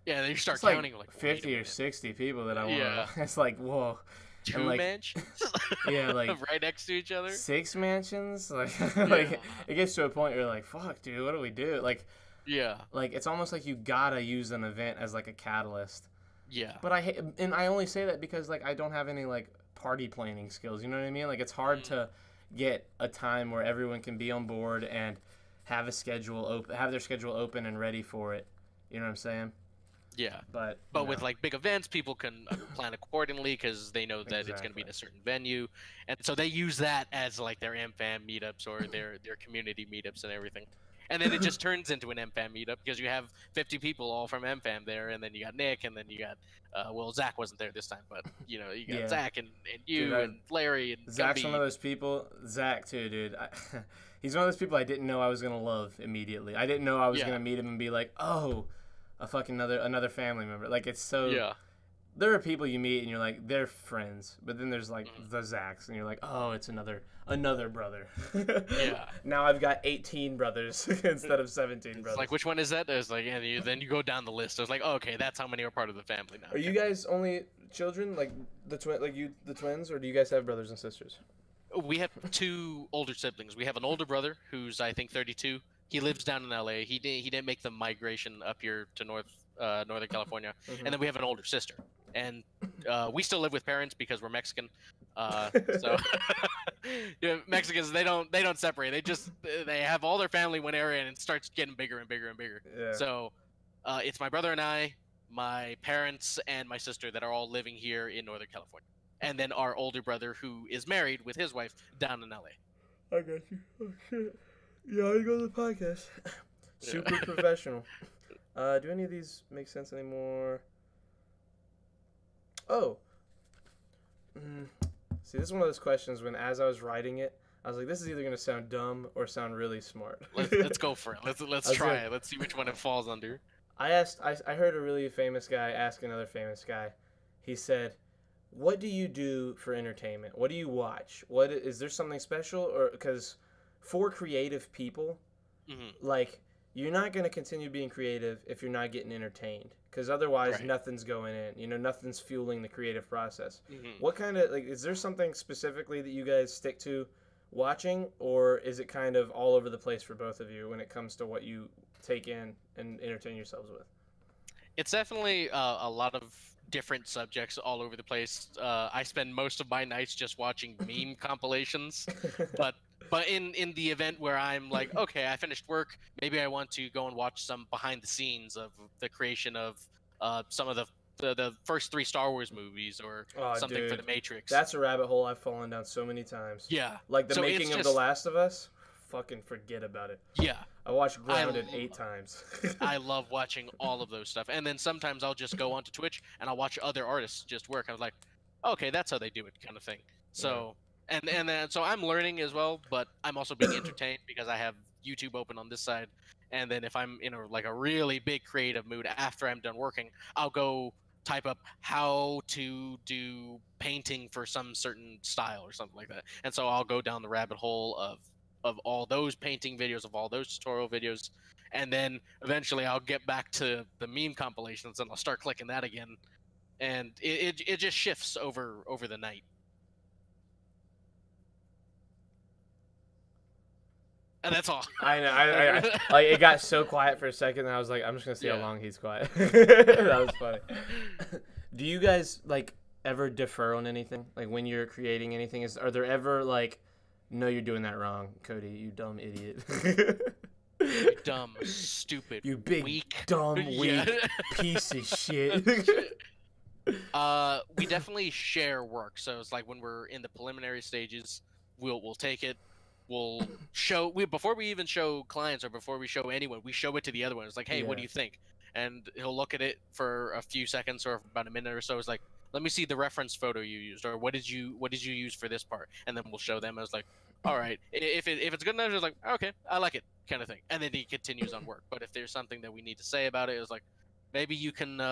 then you start counting like 50 or 60 people that I want. Yeah. It's like, whoa. Two mansions? Yeah, like right next to each other? 6 mansions? Like it gets to a point where you're like, fuck, dude, what do we do? Like, like it's almost like you gotta use an event as like a catalyst. Yeah. But I only say that because like I don't have any like party planning skills. You know what I mean? Like, it's hard to get a time where everyone can be on board and have a schedule open, have their schedule open and ready for it. You know what I'm saying? Yeah. But with like big events, people can plan accordingly because they know that it's going to be in a certain venue, and so they use that as like their MFAM meetups or their community meetups and everything. And then it just turns into an MFAM meetup because you have 50 people all from MFAM there, and then you got Nick, and then you got, Zach wasn't there this time, but, you got Zach and you dude, and Larry and Zach's Gumby. one of those people. Zach, too, dude. He's one of those people I didn't know I was going to love immediately. I didn't know I was going to meet him and be like, oh, a fucking another family member. Like, it's so... Yeah. There are people you meet and you're like, they're friends, but then there's like the Zachs and you're like, oh, it's another brother. Yeah. Now I've got 18 brothers instead of 17 brothers. It's like, which one is that? There's like, and then you go down the list. It's like, oh, okay, that's how many are part of the family now. Are you guys only children, like the twins, or do you guys have brothers and sisters? We have 2 older siblings. We have an older brother who's I think 32. He lives down in LA. He didn't make the migration up here to Northern California. And then we have an older sister. And we still live with parents because we're Mexican. So Mexicans, they don't separate. They have all their family one area, and it starts getting bigger and bigger and bigger. Yeah. So it's my brother and I, my parents, and my sister that are all living here in Northern California. And then our older brother, who is married with his wife down in LA. I got you. Oh shit. Yeah, I go to the podcast. Super professional. Do any of these make sense anymore? Oh. See, this is one of those questions when, as I was writing it, I was like, this is either going to sound dumb or sound really smart. Let's go for it. Let's try it. Let's see which one it falls under. I heard a really famous guy ask another famous guy. He said, what do you do for entertainment? What do you watch? What is there something special? Or because for creative people, like, you're not going to continue being creative if you're not getting entertained. Because otherwise, nothing's going in. You know, nothing's fueling the creative process. What kind of, like, is there something specifically that you guys stick to watching? Or is it kind of all over the place for both of you when it comes to what you take in and entertain yourselves with? It's definitely a lot of different subjects all over the place. I spend most of my nights just watching meme compilations. But in the event where I'm like, okay, I finished work, maybe I want to go and watch some behind the scenes of the creation of some of the first 3 Star Wars movies or something for the Matrix. That's a rabbit hole I've fallen down so many times. Yeah. Like the making of The Last of Us. Fucking forget about it. Yeah. I watched Grounded 8 times. I love watching all of those stuff. And then sometimes I'll just go onto Twitch and I'll watch other artists just work. I was like, okay, that's how they do it, kind of thing. So... And then, so I'm learning as well, but I'm also being entertained because I have YouTube open on this side. And then if I'm in a really big creative mood after I'm done working, I'll go type up how to do painting for some certain style or something like that. And so I'll go down the rabbit hole of all those painting videos, of all those tutorial videos. And then eventually I'll get back to the meme compilations and I'll start clicking that again. And it just shifts over the night. And that's all. I know. Like, it got so quiet for a second, and I was like, I'm just gonna see how long he's quiet. That was funny. Do you guys like ever defer on anything? Like when you're creating anything, are there ever like, no, you're doing that wrong, Cody, you dumb idiot. You dumb, stupid, you big, weak, dumb, weak piece of shit. We definitely share work. So it's like when we're in the preliminary stages, we'll take it. We'll show before we even show clients or before we show anyone, we show it to the other one. It's like, hey, what do you think? And he'll look at it for a few seconds or about a minute or so. It's like, let me see the reference photo you used, or what did you use for this part? And then we'll show them. I was like, all right, if it's good enough, it's like, okay, I like it, kind of thing. And then he continues on work. But if there's something that we need to say about it, it's like, maybe you can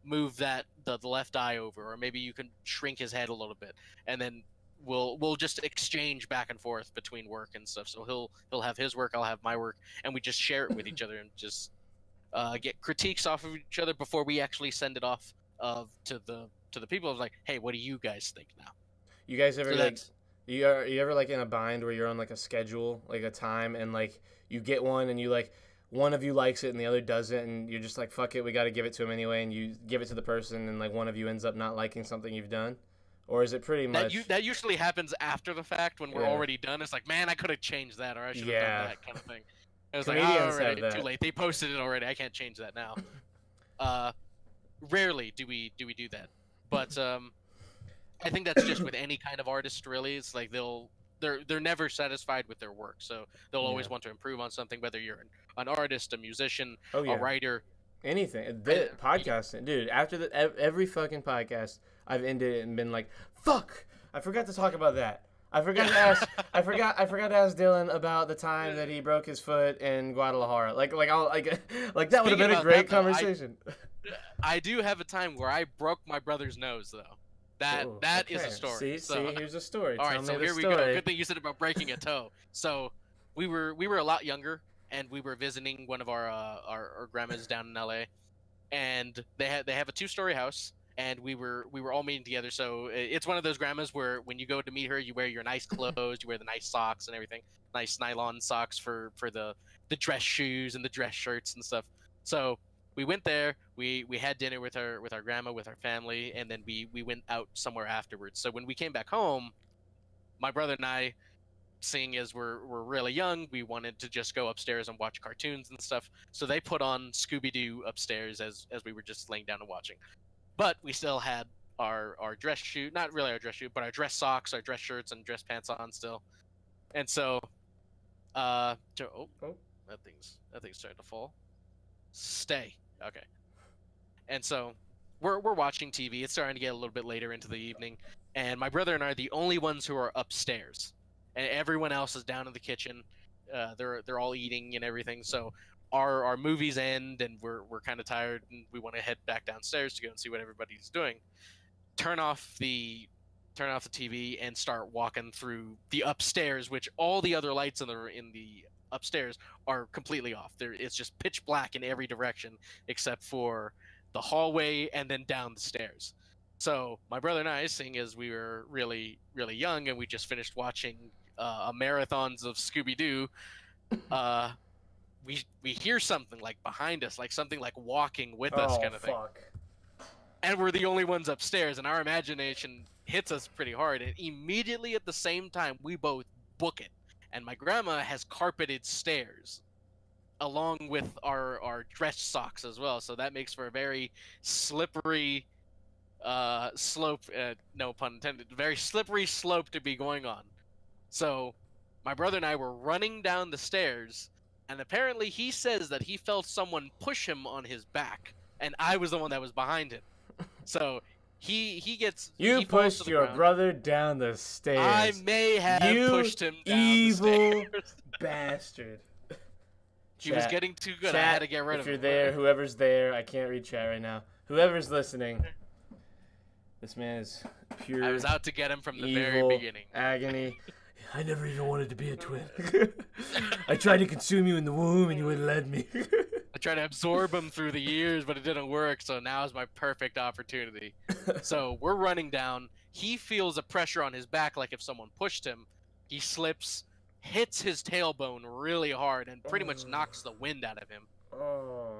move the left eye over, or maybe you can shrink his head a little bit, and then we'll just exchange back and forth between work and stuff. So he'll have his work, I'll have my work, and we just share it with each other and just get critiques off of each other before we actually send it off to the people. Of like, hey, what do you guys think now? You guys ever you ever like in a bind where you're on like a schedule, like a time, and like you get one and you like one of you likes it and the other doesn't, and you're just like, fuck it, we got to give it to him anyway, and you give it to the person, and like one of you ends up not liking something you've done? Or is it pretty much... That usually happens after the fact when we're already done. It's like, man, I could have changed that, or I should have done that, kind of thing. It was like, oh, already, too late. They posted it already. I can't change that now. Rarely do we do that. But I think that's just with any kind of artist, really. It's like they're never satisfied with their work. So they'll always want to improve on something, whether you're an artist, a musician, a writer. Anything. Podcasting. Dude, after every fucking podcast, I've ended it and been like, fuck, I forgot to talk about that. I forgot to ask to ask Dylan about the time that he broke his foot in Guadalajara. Like that would have been a great conversation. I do have a time where I broke my brother's nose, though. That is a story. See, here's a story. All right, so here we go. Good thing you said about breaking a toe. So we were a lot younger, and we were visiting one of our grandmas down in LA, and they have a 2-story house, and we were all meeting together. So it's one of those grandmas where when you go to meet her, you wear your nice clothes, you wear the nice socks and everything, nice nylon socks for the dress shoes and the dress shirts and stuff. So we went there, we had dinner with our grandma, with our family, and then we went out somewhere afterwards. So when we came back home, my brother and I, seeing as we're really young, we wanted to just go upstairs and watch cartoons and stuff. So they put on Scooby-Doo upstairs as we were just laying down and watching. But we still had our dress shoe, not really our dress shoe, but our dress socks, our dress shirts, and dress pants on still. And so, that thing's starting to fall. Stay. Okay. And so we're watching TV. It's starting to get a little bit later into the evening, and my brother and I are the only ones who are upstairs, and everyone else is down in the kitchen. They're all eating and everything. So our movies end, and we're kind of tired, and we want to head back downstairs to go and see what everybody's doing. Turn off the TV and start walking through the upstairs, which all the other lights in the upstairs are completely off. It's just pitch black in every direction except for the hallway and then down the stairs. So my brother and I, seeing as we were really, really young and we just finished watching a marathons of Scooby-Doo, we hear something like behind us, like something like walking with us kind of thing. And we're the only ones upstairs, and our imagination hits us pretty hard. And immediately at the same time, we both book it. And my grandma has carpeted stairs along with our dress socks as well. So that makes for a very slippery slope, no pun intended, very slippery slope to be going on. So my brother and I were running down the stairs, and apparently he says that he felt someone push him on his back, and I was the one that was behind him. So he pushed your brother down the stairs. I may have pushed him down the stairs. Evil bastard. He was getting too good. I had to get rid of him. If you're there, whoever's there, I can't read chat right now. Whoever's listening, this man is pure. I was out to get him from the very beginning. Agony. I never even wanted to be a twin. I tried to consume you in the womb, and you wouldn't let me. I tried to absorb him through the years, but it didn't work, so now is my perfect opportunity. So we're running down. He feels a pressure on his back like if someone pushed him. He slips, hits his tailbone really hard, and pretty much knocks the wind out of him.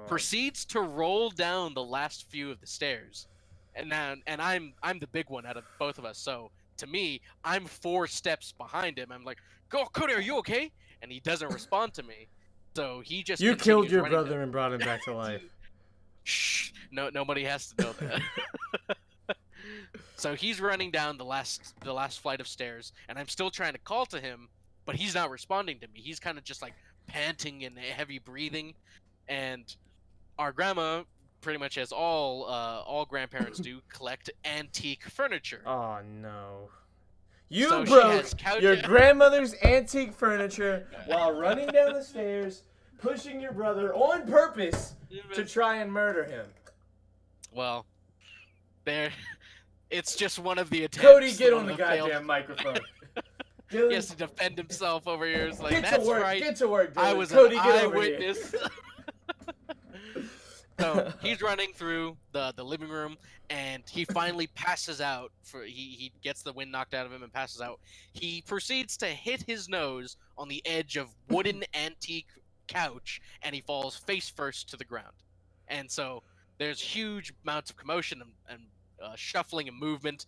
Proceeds to roll down the last few of the stairs. And I'm the big one out of both of us, so to me, I'm 4 steps behind him. I'm like, "Go, Cody, are you okay?" And he doesn't respond to me. So he just killed your brother and brought him back to life. Shh, no, nobody has to know that. So he's running down the last flight of stairs, and I'm still trying to call to him, but he's not responding to me. He's kind of just like panting and heavy breathing, and our grandma, pretty much as all grandparents do, collect antique furniture. Oh no. You broke your grandmother's antique furniture while running down the stairs, pushing your brother on purpose to try and murder him. Well, it's just one of the attempts. Cody, get on the goddamn microphone. Dylan, he has to defend himself over here. It's like, that's right. Get to work, Dylan. I was Cody, an eyewitness. So he's running through the living room, and he finally passes out. He gets the wind knocked out of him and passes out. He proceeds to hit his nose on the edge of wooden antique couch, and he falls face first to the ground. And so there's huge amounts of commotion and shuffling and movement,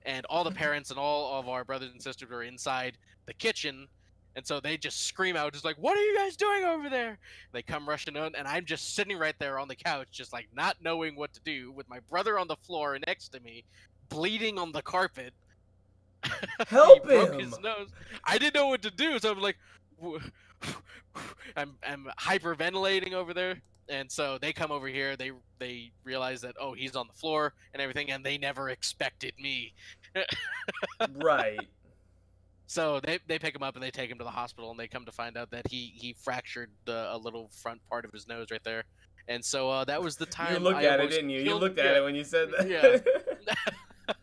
and all the parents and all of our brothers and sisters are inside the kitchen. And so they just scream out, just like, "What are you guys doing over there?" And they come rushing in, and I'm just sitting right there on the couch, just like not knowing what to do, with my brother on the floor next to me, bleeding on the carpet. Help he him! Broke his nose. I didn't know what to do, so I'm like, I'm hyperventilating over there. And so they come over here. They realize that, oh, he's on the floor and everything, and they never expected me. Right. So they pick him up and they take him to the hospital, and they come to find out that he fractured a little front part of his nose right there. And so that was the time. You looked at it, didn't you? You looked at it when you said that. Yeah.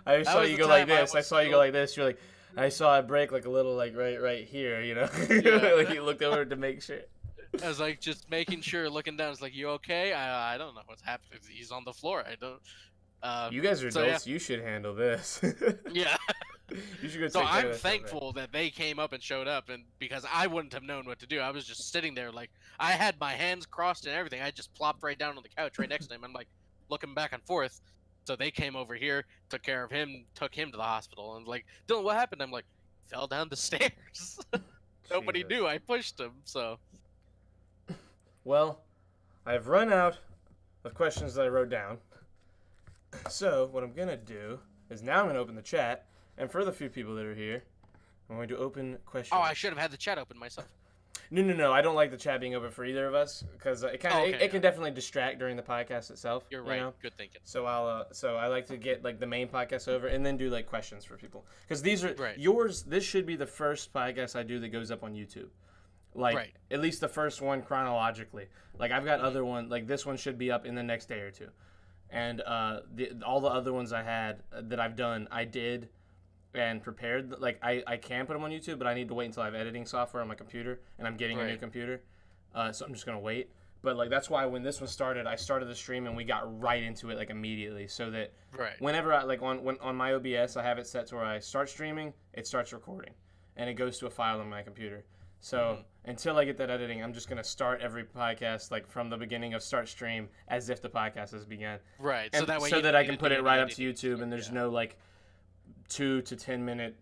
I saw you go like this. I saw you go like this. You're like, I saw it break like a little, like right here, you know? Yeah. Like you looked over to make sure. I was like just making sure, looking down. It's like, "You okay?" I don't know what's happening. He's on the floor. I don't. You guys are adults. Yeah. You should handle this. Yeah. You should go so I'm thankful that they came up and showed up, and because I wouldn't have known what to do. I was just sitting there, like, I had my hands crossed and everything. I just plopped right down on the couch right next to him. I'm like looking back and forth. So they came over here, took care of him, took him to the hospital, and like, "Dylan, what happened?" I'm like, "Fell down the stairs." Nobody knew. I pushed him. So. Well, I've run out of questions that I wrote down. So what I'm gonna do is now I'm gonna open the chat. And for the few people that are here, I'm going to open questions. Oh, I should have had the chat open myself. No. I don't like the chat being open for either of us because it kind of it can definitely distract during the podcast itself. You're right. You know? Good thinking. So I like to get like the main podcast over and then do like questions for people because these are right. yours. This should be the first podcast I do that goes up on YouTube. Like right. at least the first one chronologically. Like I've got other one. Like this one should be up in the next day or two, and all the other ones I had that I've done, I did. And prepared, like I can put them on YouTube, but I need to wait until I have editing software on my computer, and I'm getting a new computer, so I'm just gonna wait. But like that's why when this one started, I started the stream and we got right into it like immediately, so that whenever I like on my OBS, I have it set to where I start streaming, it starts recording, and it goes to a file on my computer. So until I get that editing, I'm just gonna start every podcast like from the beginning of start stream as if the podcast has begun. Right. And so that I can put it right up to YouTube, and there's no like 2 to 10 minute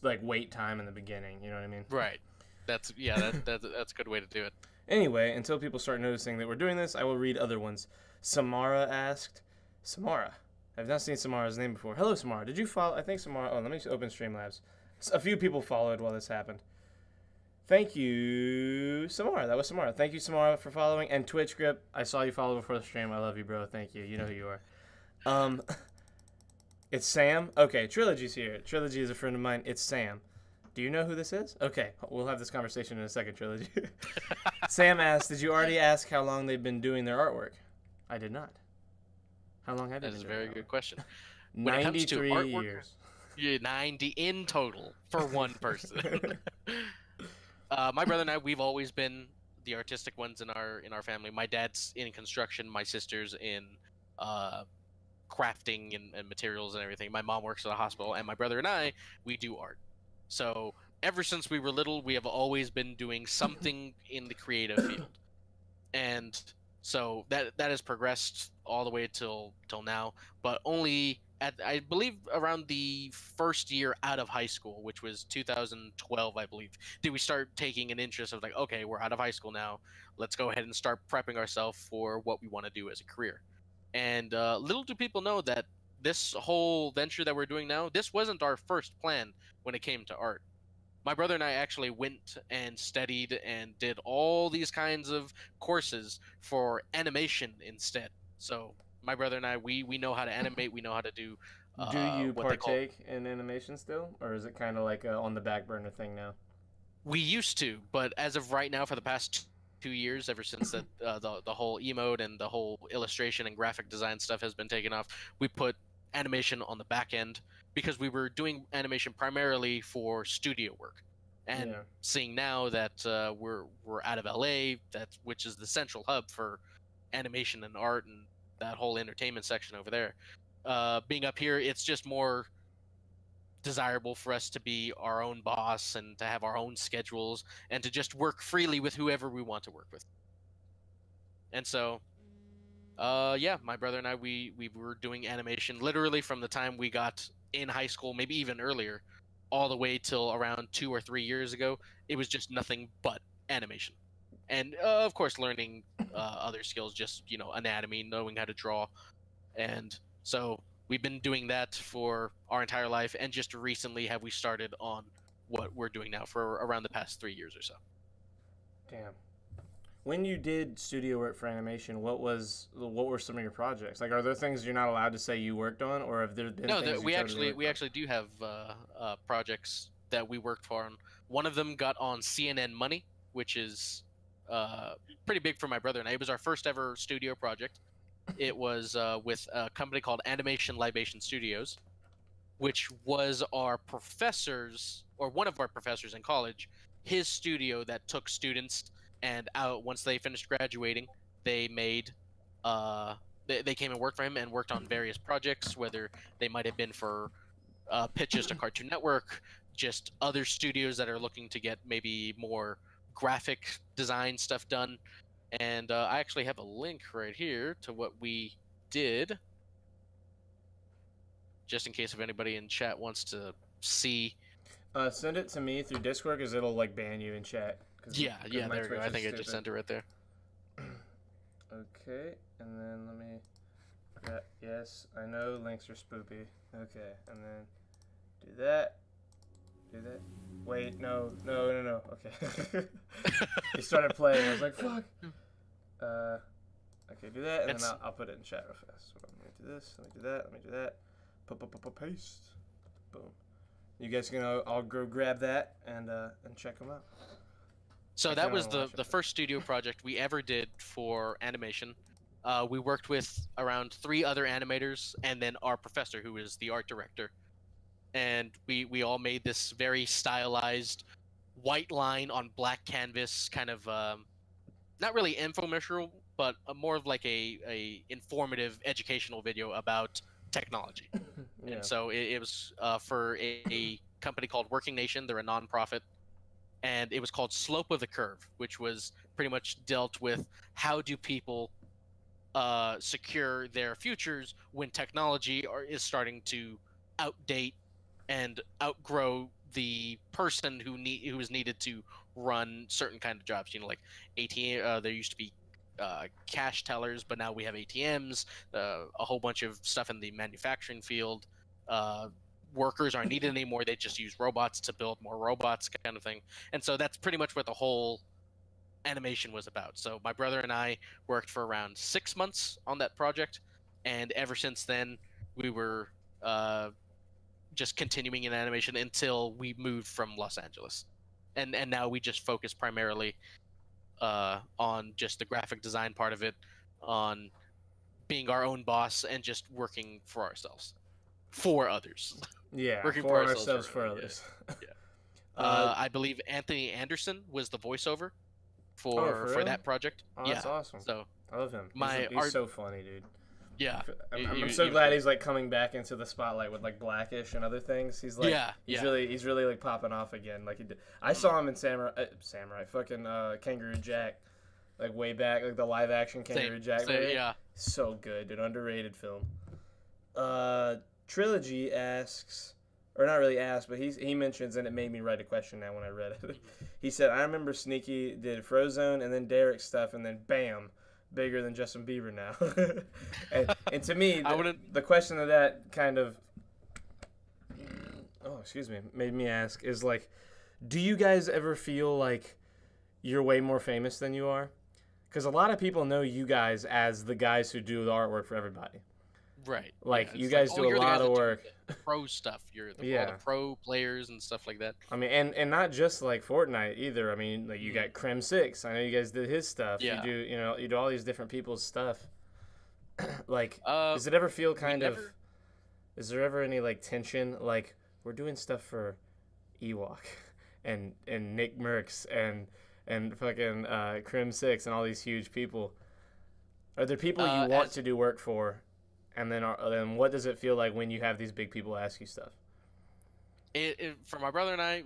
like wait time in the beginning, you know what I mean? Right. That's a good way to do it. Anyway, until people start noticing that we're doing this, I will read other ones. Samara asked, I've not seen Samara's name before. Hello, Samara. Did you follow? I think Samara. Oh, let me just open Streamlabs. A few people followed while this happened. Thank you, Samara. That was Samara. Thank you, Samara, for following. And Twitch Grip, I saw you follow before the stream. I love you, bro. Thank you. You know who you are. It's Sam. Okay, Trilogy's here. Trilogy is a friend of mine. It's Sam. Do you know who this is? Okay, we'll have this conversation in a second, Trilogy. Sam asked, did you already ask how long they've been doing their artwork? I did not. How long have you been doing? That is a very good question. 93 years. Yeah, 90 in total for one person. My brother and I, we've always been the artistic ones in our family. My dad's in construction. My sister's in crafting and materials and everything. My mom works at a hospital, and my brother and I, we do art. So ever since we were little, we have always been doing something in the creative field, and so that has progressed all the way till now. But only at, I believe, around the first year out of high school, which was 2012, I believe, did we start taking an interest of like, okay, we're out of high school now, let's go ahead and start prepping ourselves for what we want to do as a career. And little do people know that this whole venture that we're doing now, this wasn't our first plan when it came to art. My brother and I actually went and studied and did all these kinds of courses for animation instead. So my brother and I, we know how to animate, we know how to do you partake in animation still? Or is it kind of like a on the back burner thing now? We used to, but as of right now, for the past 2 years, ever since the whole emote and the whole illustration and graphic design stuff has been taken off, we put animation on the back end because we were doing animation primarily for studio work. And seeing now that we're out of LA, which is the central hub for animation and art and that whole entertainment section over there, being up here, it's just more desirable for us to be our own boss and to have our own schedules and to just work freely with whoever we want to work with. And so yeah, my brother and I, we were doing animation literally from the time we got in high school, maybe even earlier, all the way till around 2 or 3 years ago. It was just nothing but animation, and of course learning other skills, just anatomy, knowing how to draw. And so we've been doing that for our entire life, and just recently have we started on what we're doing now for around the past 3 years or so. Damn. When you did studio work for animation, what were some of your projects? Like, are there things you're not allowed to say you worked on, or have there been things we actually do have projects that we worked for. One of them got on CNN Money, which is pretty big for my brother and I. It was our first ever studio project. It was with a company called Animation Libation Studios, which was our professors, or one of our professors in college, his studio that took students. And once they finished graduating, they made they came and worked for him and worked on various projects, whether they might have been for pitches to Cartoon Network, just other studios that are looking to get maybe more graphic design stuff done. And I actually have a link right here to what we did, just in case if anybody in chat wants to see. Send it to me through Discord, because it'll like ban you in chat. Yeah, there we go. I think I just sent it right there. Okay, and then let me... yes, I know links are spoopy. Okay, and then do that. do that. Wait, no. Okay. He started playing. I was like, fuck. Okay, do that, and then I'll put it in chat real fast. So I'm gonna do this. Let me do that. Let me do that. Paste. Boom. You guys can all go grab that and check them out. So that was the first studio project we ever did for animation. We worked with around 3 other animators and then our professor, who is the art director. And we all made this very stylized white line on black canvas, kind of not really infomercial, but more of like a informative educational video about technology. Yeah. And so it was for a company called Working Nation. They're a nonprofit. And it was called Slope of the Curve, which was pretty much dealt with how do people secure their futures when technology is starting to outdate and outgrow the person who is needed to run certain kind of jobs. You know, like ATM. There used to be cash tellers, but now we have ATMs. A whole bunch of stuff in the manufacturing field. Workers aren't needed anymore. They just use robots to build more robots, kind of thing. And so that's pretty much what the whole animation was about. So my brother and I worked for around 6 months on that project, and ever since then we were just continuing in animation until we moved from Los Angeles, and now we just focus primarily on just the graphic design part of it, on being our own boss and just working for ourselves, for others. Yeah, working for ourselves for others. Yeah. I believe Anthony Anderson was the voiceover for that project. Oh, that's awesome. So I love him. He's so funny, dude. Yeah, I'm so glad he's like coming back into the spotlight with like Blackish and other things. He's like, he's really like popping off again, like he did. I saw him in Samurai, fucking Kangaroo Jack, like way back, like the live action Kangaroo Jack. Yeah, so good, an underrated film. Trilogy asks, or not really asks, but he mentions, and it made me write a question now when I read it. He said, I remember Sneaky did Frozone and then Derek's stuff, and then bam, bigger than Justin Bieber now. and to me, the question of that kind of, made me ask is like, do you guys ever feel like you're way more famous than you are? Because a lot of people know you guys as the guys who do the artwork for everybody. Right. Like, you guys do a lot of work. Pro stuff. You're all the pro players and stuff like that. I mean, and not just like Fortnite either. I mean, like you got Creme 6. I know you guys did his stuff. Yeah. You do all these different people's stuff. Like, does it ever feel is there ever any like tension? Like, we're doing stuff for Ewok and Nick Merckx and fucking Creme 6 and all these huge people. Are there people you want to do work for? And then what does it feel like when you have these big people ask you stuff? For my brother and I,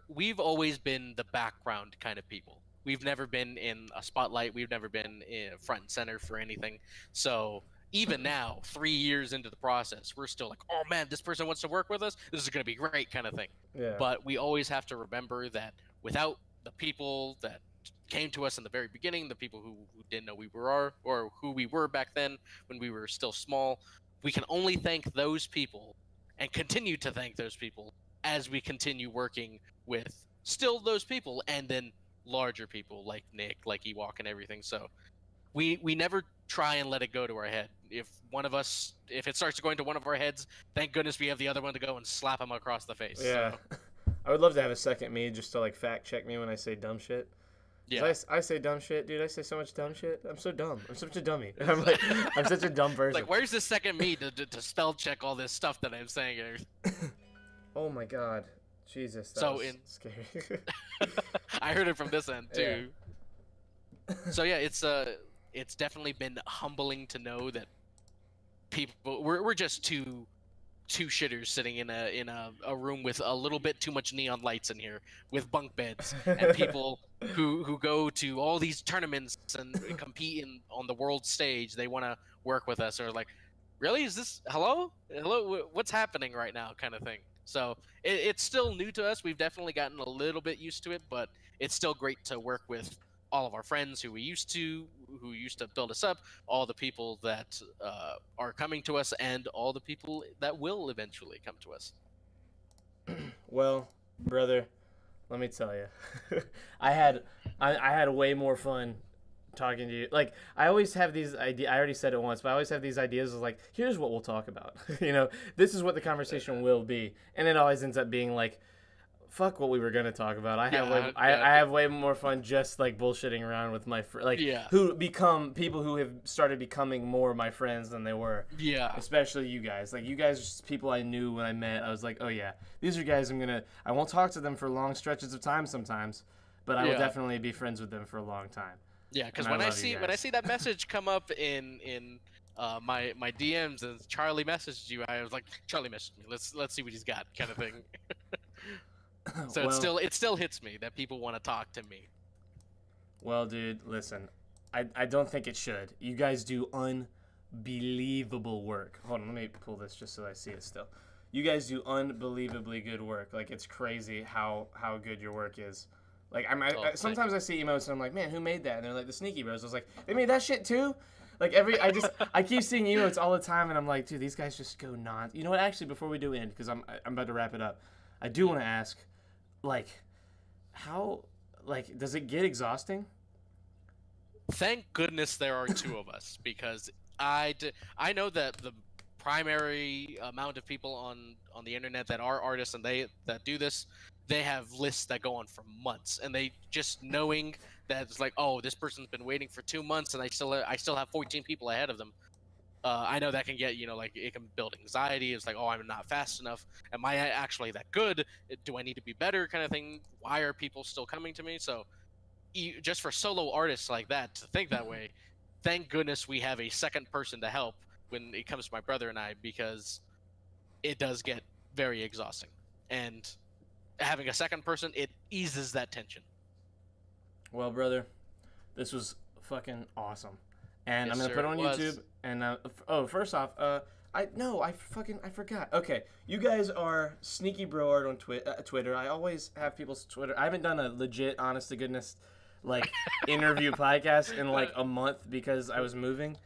we've always been the background kind of people. We've never been in a spotlight. We've never been in front and center for anything. So even now, 3 years into the process, we're still like, oh man, this person wants to work with us. This is going to be great, kind of thing. Yeah. But we always have to remember that without the people that came to us in the very beginning, the people who didn't know who we were back then when we were still small, we can only thank those people and continue to thank those people as we continue working with still those people and then larger people like Nick, like Ewok and everything. So we never try and let it go to our head. If it starts going to one of our heads, thank goodness we have the other one to go and slap him across the face. Yeah. So. I would love to have a second me just to like fact check me when I say dumb shit. Yeah. I say dumb shit, dude. I say so much dumb shit. I'm so dumb. I'm such a dummy. I'm such a dumb person. Like, where's the second me to spell check all this stuff that I'm saying here? Oh my god, Jesus, that was scary. I heard it from this end too. Yeah. So yeah, it's definitely been humbling to know that people we're just two shitters sitting in a room with a little bit too much neon lights in here with bunk beds and people who go to all these tournaments and compete on the world stage. They want to work with us, or like, really, is this hello what's happening right now, kind of thing. So it's still new to us. We've definitely gotten a little bit used to it, but it's still great to work with all of our friends who used to build us up, all the people that are coming to us, and all the people that will eventually come to us. Well, Brother, let me tell you, I had way more fun talking to you. Like, I always have these ideas. I already said it once, but I always have these ideas of like, here's what we'll talk about. You know, this is what the conversation will be, and it always ends up being like, fuck what we were gonna talk about. I have way more fun just like bullshitting around with my who become people who have started becoming more my friends than they were. Yeah. Especially you guys. Like, you guys are just people I knew when I met. I was like, oh yeah, these are guys I won't talk to them for long stretches of time sometimes, but I will definitely be friends with them for a long time. Yeah, because when I see that message come up in my DMs and Charlie messaged you, I was like, Charlie messaged me. Let's see what he's got, kind of thing. So well, it still hits me that people want to talk to me. Well, dude, listen, I don't think it should. You guys do unbelievable work. Hold on, let me pull this just so I see it still. You guys do unbelievably good work. Like, it's crazy how good your work is. Like, sometimes I see emotes and I'm like, man, who made that? And they're like, the Sneaky Bros. I was like, they made that shit too? Like, I keep seeing emotes all the time, and I'm like, dude, these guys just go non. You know what? Actually, before we do end, because I'm about to wrap it up, I do want to ask, like, how, like, does it get exhausting? Thank goodness there are two of us, because I know that the primary amount of people on the internet that are artists and that do this, they have lists that go on for months, and they just knowing that it's like, oh, this person's been waiting for 2 months and I still have 14 people ahead of them. I know that can get, like, it can build anxiety. It's like, oh, I'm not fast enough. Am I actually that good? Do I need to be better, kind of thing? Why are people still coming to me? So just for solo artists like that to think that way, thank goodness we have a second person to help when it comes to my brother and I, because it does get very exhausting. And having a second person, it eases that tension. Well, brother, this was fucking awesome. And yes, I'm gonna put it on YouTube. And first off, I forgot. Okay, you guys are SneakyBroArt on Twitter. I always have people's Twitter. I haven't done a legit, honest to goodness, like, interview podcast in like a month because I was moving.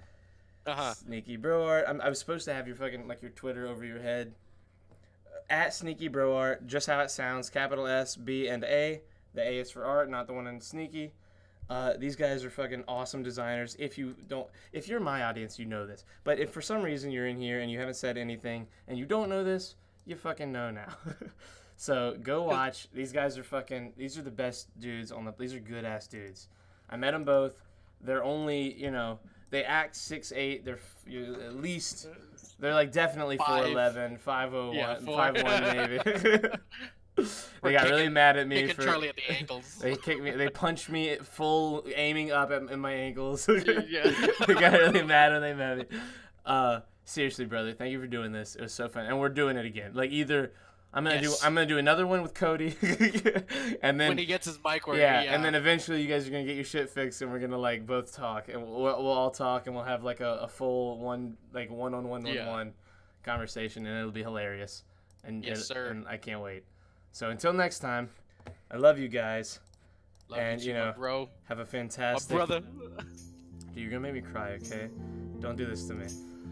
SneakyBroArt. I was supposed to have your fucking, like, your Twitter over your head. At SneakyBroArt, just how it sounds, capital S, B, and A. The A is for art, not the one in Sneaky. These guys are fucking awesome designers. If you're my audience, you know this. But if for some reason you're in here and you haven't said anything and you don't know this, you fucking know now. So go watch. These guys are these are the best dudes these are good ass dudes. I met them both. They're only, they act 6'8". They're at least, they're like definitely 4'11", 5'01", 5'1" maybe. They got really mad at me for Charlie at the ankles. They kicked me. They punched me full, aiming up at my ankles. They got really mad when they met me. Seriously, brother, thank you for doing this. It was so fun, and we're doing it again. Like, either I'm gonna do another one with Cody, and then when he gets his mic working. Yeah, and then eventually you guys are gonna get your shit fixed, and we're gonna, like, both talk, and we'll all talk, and we'll have like a full one-on-one conversation, and it'll be hilarious. And yes, sir. And I can't wait. So until next time, I love you guys. Love you too, bro. Have a fantastic... My brother. Dude, you're gonna make me cry, okay? Don't do this to me.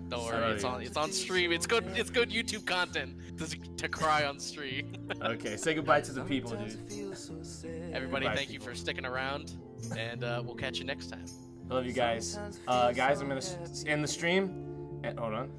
Don't worry, it's on stream. It's good YouTube content to cry on stream. Okay, say goodbye to the people, dude. Everybody, thank you for sticking around, and we'll catch you next time. I love you guys. Guys, I'm gonna end the stream. And hold on.